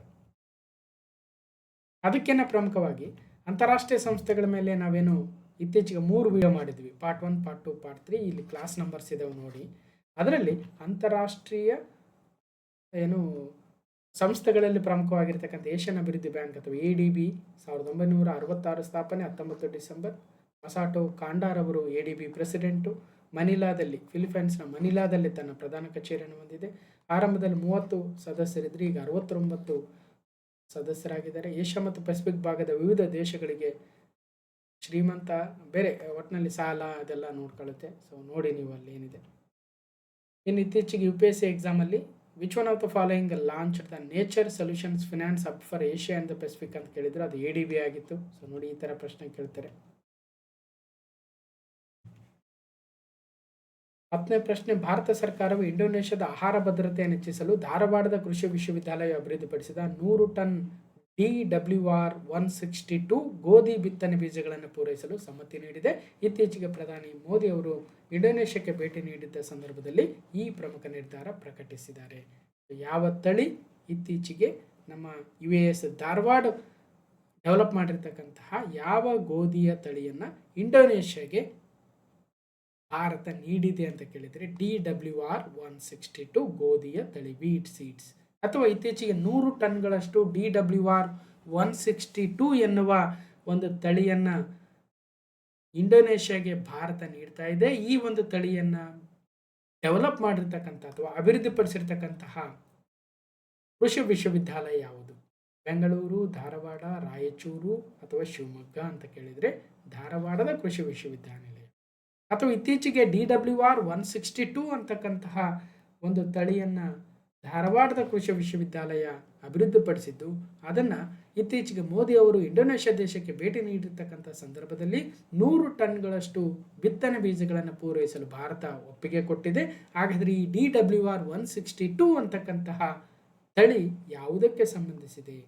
ಅದಕ್ಕೇನೆ ಪ್ರಮುಖವಾಗಿ ಅಂತಾರಾಷ್ಟ್ರೀಯ ಸಂಸ್ಥೆಗಳ ಮೇಲೆ ನಾವೇನು ಇತ್ತೀಚೆಗೆ 3 ವಿಡಿಯೋ ಮಾಡಿದ್ವಿ, ಪಾರ್ಟ್ 1, ಪಾರ್ಟ್ 2, ಪಾರ್ಟ್ 3. ಇಲ್ಲಿ ಕ್ಲಾಸ್ ನಂಬರ್ಸ್ ಇದಾವೆ ನೋಡಿ. ಅದರಲ್ಲಿ ಅಂತಾರಾಷ್ಟ್ರೀಯ ಸಂಸ್ಥೆಗಳಲ್ಲಿ ಪ್ರಮುಖವಾಗಿರ್ತಕ್ಕಂಥ ಏಷ್ಯನ್ ಅಭಿವೃದ್ಧಿ ಬ್ಯಾಂಕ್ ಅಥವಾ ADB 1966 ಸ್ಥಾಪನೆ, 19 ಡಿಸೆಂಬರ್. ಮಸಾಟೋ ಕಾಂಡಾರ್ ಅವರು ADB ಪ್ರೆಸಿಡೆಂಟು. ಮನಿಲಾದಲ್ಲಿ, ಫಿಲಿಪೈನ್ಸ್ನ ಮನಿಲಾದಲ್ಲಿ ತನ್ನ ಪ್ರಧಾನ ಕಚೇರಿಯನ್ನು ಹೊಂದಿದೆ. ಆರಂಭದಲ್ಲಿ 30 ಸದಸ್ಯರಿದ್ದರೆ ಈಗ 69 ಸದಸ್ಯರಾಗಿದ್ದಾರೆ. ಏಷ್ಯಾ ಮತ್ತು ಪೆಸಿಫಿಕ್ ಭಾಗದ ವಿವಿಧ ದೇಶಗಳಿಗೆ ಶ್ರೀಮಂತ, ಬೇರೆ ಒಟ್ಟಿನಲ್ಲಿ ಸಾಲ ಅದೆಲ್ಲ ನೋಡ್ಕೊಳ್ಳುತ್ತೆ. ಸೊ ನೋಡಿ ನೀವು ಅಲ್ಲಿ ಏನಿದೆ. ಇನ್ನು ಇತ್ತೀಚೆಗೆ UPSC ಎಕ್ಸಾಮಲ್ಲಿ which one of the following launch the nature solutions finance hub for Asia and the Pacific ಅಂತ ಕೇಳಿದ್ರು, ಅದು ADB ಆಗಿತ್ತು. ಸೊ ನೋಡಿ, ಈ ಥರ ಪ್ರಶ್ನೆ ಕೇಳ್ತಾರೆ. 10ನೇ ಪ್ರಶ್ನೆ, ಭಾರತ ಸರ್ಕಾರವು ಇಂಡೋನೇಷ್ಯಾದ ಆಹಾರ ಭದ್ರತೆಯನ್ನು ಹೆಚ್ಚಿಸಲು ಧಾರವಾಡದ ಕೃಷಿ ವಿಶ್ವವಿದ್ಯಾಲಯ ಅಭಿವೃದ್ಧಿಪಡಿಸಿದ 100 ಟನ್ DWR-162 ಗೋಧಿ ಬಿತ್ತನೆ ಬೀಜಗಳನ್ನು ಪೂರೈಸಲು ಸಮ್ಮತಿ ನೀಡಿದೆ. ಇತ್ತೀಚೆಗೆ ಪ್ರಧಾನಿ ಮೋದಿ ಅವರು ಇಂಡೋನೇಷ್ಯಾಕ್ಕೆ ಭೇಟಿ ನೀಡಿದ್ದ ಸಂದರ್ಭದಲ್ಲಿ ಈ ಪ್ರಮುಖ ನಿರ್ಧಾರ ಪ್ರಕಟಿಸಿದ್ದಾರೆ. ಯಾವ ತಳಿ ಇತ್ತೀಚೆಗೆ ನಮ್ಮ UAS ಧಾರವಾಡ ಡೆವಲಪ್ ಮಾಡಿರ್ತಕ್ಕಂತಹ ಯಾವ ಗೋಧಿಯ ತಳಿಯನ್ನು ಇಂಡೋನೇಷ್ಯಾಗೆ ಭಾರತ ನೀಡಿದೆ ಅಂತ ಕೇಳಿದರೆ DWR-162 ಗೋಧಿಯ ತಳಿ, ವೀಟ್ ಸೀಡ್ಸ್. ಅಥವಾ ಇತ್ತೀಚೆಗೆ 100 ಟನ್ಗಳಷ್ಟು DWR-162 ಎನ್ನುವ ಒಂದು ತಳಿಯನ್ನು ಇಂಡೋನೇಷ್ಯಾಗೆ ಭಾರತ ನೀಡ್ತಾ ಇದೆ. ಈ ಒಂದು ತಳಿಯನ್ನು ಡೆವಲಪ್ ಮಾಡಿರ್ತಕ್ಕಂಥ ಅಥವಾ ಅಭಿವೃದ್ಧಿಪಡಿಸಿರ್ತಕ್ಕಂತಹ ಕೃಷಿ ವಿಶ್ವವಿದ್ಯಾಲಯ ಯಾವುದು? ಬೆಂಗಳೂರು, ಧಾರವಾಡ, ರಾಯಚೂರು ಅಥವಾ ಶಿವಮೊಗ್ಗ ಅಂತ ಕೇಳಿದರೆ ಧಾರವಾಡದ ಕೃಷಿ ವಿಶ್ವವಿದ್ಯಾನಿಲಯ. ಅಥವಾ ಇತ್ತೀಚೆಗೆ DWR 162 ಅಂತಕ್ಕಂತಹ ಒಂದು ತಳಿಯನ್ನು ಧಾರವಾಡದ ಕೃಷಿ ವಿಶ್ವವಿದ್ಯಾಲಯ ಅಭಿವೃದ್ಧಿಪಡಿಸಿದ್ದು, ಅದನ್ನು ಇತ್ತೀಚೆಗೆ ಮೋದಿ ಅವರು ಇಂಡೋನೇಷ್ಯಾ ದೇಶಕ್ಕೆ ಭೇಟಿ ನೀಡಿರ್ತಕ್ಕಂಥ ಸಂದರ್ಭದಲ್ಲಿ 100 ಟನ್ಗಳಷ್ಟು ಬಿತ್ತನೆ ಬೀಜಗಳನ್ನು ಪೂರೈಸಲು ಭಾರತ ಒಪ್ಪಿಗೆ ಕೊಟ್ಟಿದೆ. ಹಾಗಾದರೆ ಈ DWR 162 ಅಂತಕ್ಕಂತಹ ತಳಿ ಯಾವುದಕ್ಕೆ ಸಂಬಂಧಿಸಿದೆ?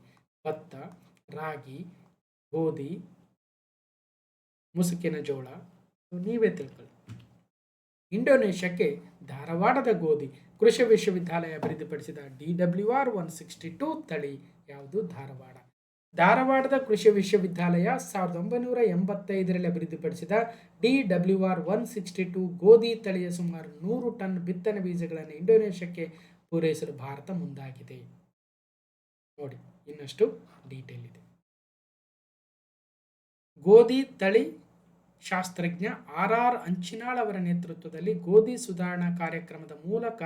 ಭತ್ತ, ರಾಗಿ, ಗೋಧಿ, ಮುಸುಕಿನ ಜೋಳ. ನೀವೇ ತಿಳ್ಕೊಳ್ಳಿ. ಇಂಡೋನೇಷ್ಯಾಕ್ಕೆ ಧಾರವಾಡದ ಗೋಧಿ ಕೃಷಿ ವಿಶ್ವವಿದ್ಯಾಲಯ ಅಭಿವೃದ್ಧಿಪಡಿಸಿದ DWR 162 ತಳಿ ಯಾವುದು? ಧಾರವಾಡ. ಧಾರವಾಡದ ಕೃಷಿ ವಿಶ್ವವಿದ್ಯಾಲಯ 1985ರಲ್ಲಿ ಅಭಿವೃದ್ಧಿಪಡಿಸಿದ DWR 162 ಗೋಧಿ ತಳಿಯ ಸುಮಾರು 100 ಟನ್ ಬಿತ್ತನೆ ಬೀಜಗಳನ್ನು ಇಂಡೋನೇಷ್ಯಾಕ್ಕೆ ಪೂರೈಸಲು ಭಾರತ ಮುಂದಾಗಿದೆ. ನೋಡಿ, ಇನ್ನಷ್ಟು ಡೀಟೇಲ್ ಇದೆ. ಗೋಧಿ ತಳಿ ಶಾಸ್ತ್ರಜ್ಞ RR ಅಂಚಿನಾಳ್ ಅವರ ನೇತೃತ್ವದಲ್ಲಿ ಗೋಧಿ ಸುಧಾರಣಾ ಕಾರ್ಯಕ್ರಮದ ಮೂಲಕ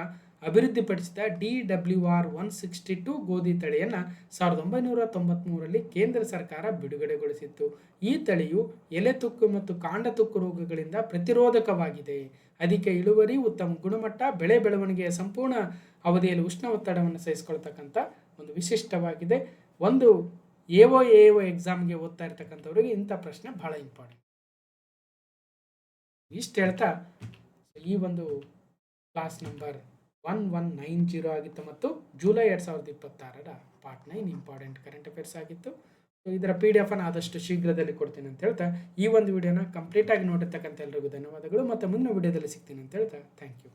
ಅಭಿವೃದ್ಧಿಪಡಿಸಿದ DWR 162 ಗೋಧಿ ತಳಿಯನ್ನು 1993ರಲ್ಲಿ ಕೇಂದ್ರ ಸರ್ಕಾರ ಬಿಡುಗಡೆಗೊಳಿಸಿತ್ತು. ಈ ತಳಿಯು ಎಲೆ ತುಕ್ಕು ಮತ್ತು ಕಾಂಡ ತುಕ್ಕು ರೋಗಗಳಿಂದ ಪ್ರತಿರೋಧಕವಾಗಿದೆ. ಅಧಿಕ ಇಳುವರಿ, ಉತ್ತಮ ಗುಣಮಟ್ಟ, ಬೆಳೆ ಬೆಳವಣಿಗೆಯ ಸಂಪೂರ್ಣ ಅವಧಿಯಲ್ಲಿ ಉಷ್ಣ ಒತ್ತಡವನ್ನು ಸಹಿಸಿಕೊಳ್ತಕ್ಕಂಥ ಒಂದು ವಿಶಿಷ್ಟವಾಗಿದೆ. ಒಂದು AO ಎಕ್ಸಾಮ್ಗೆ ಓದ್ತಾ ಇರ್ತಕ್ಕಂಥವ್ರಿಗೆ ಇಂಥ ಪ್ರಶ್ನೆ ಬಹಳ ಇಂಪಾರ್ಟೆಂಟ್. ಇಷ್ಟು ಹೇಳ್ತಾ ಈ ಒಂದು ಕ್ಲಾಸ್ ನಂಬರ್ 1190 ಆಗಿತ್ತು ಮತ್ತು ಜುಲೈ 2026ರ ಪಾರ್ಟ್ 9 ಇಂಪಾರ್ಟೆಂಟ್ ಕರೆಂಟ್ ಅಫೇರ್ಸ್ ಆಗಿತ್ತು. ಸೊ ಇದರ PDF ಅನ್ನು ಆದಷ್ಟು ಶೀಘ್ರದಲ್ಲಿ ಕೊಡ್ತೀನಿ ಅಂತ ಹೇಳ್ತಾ ಈ ಒಂದು ವಿಡಿಯೋನ ಕಂಪ್ಲೀಟಾಗಿ ನೋಡಿರ್ತಕ್ಕಂಥ ಎಲ್ಲರಿಗೂ ಧನ್ಯವಾದಗಳು. ಮತ್ತು ಮುಂದಿನ ವಿಡಿಯೋದಲ್ಲಿ ಸಿಗ್ತೀನಿ ಅಂತ ಹೇಳ್ತಾ ಥ್ಯಾಂಕ್ ಯು.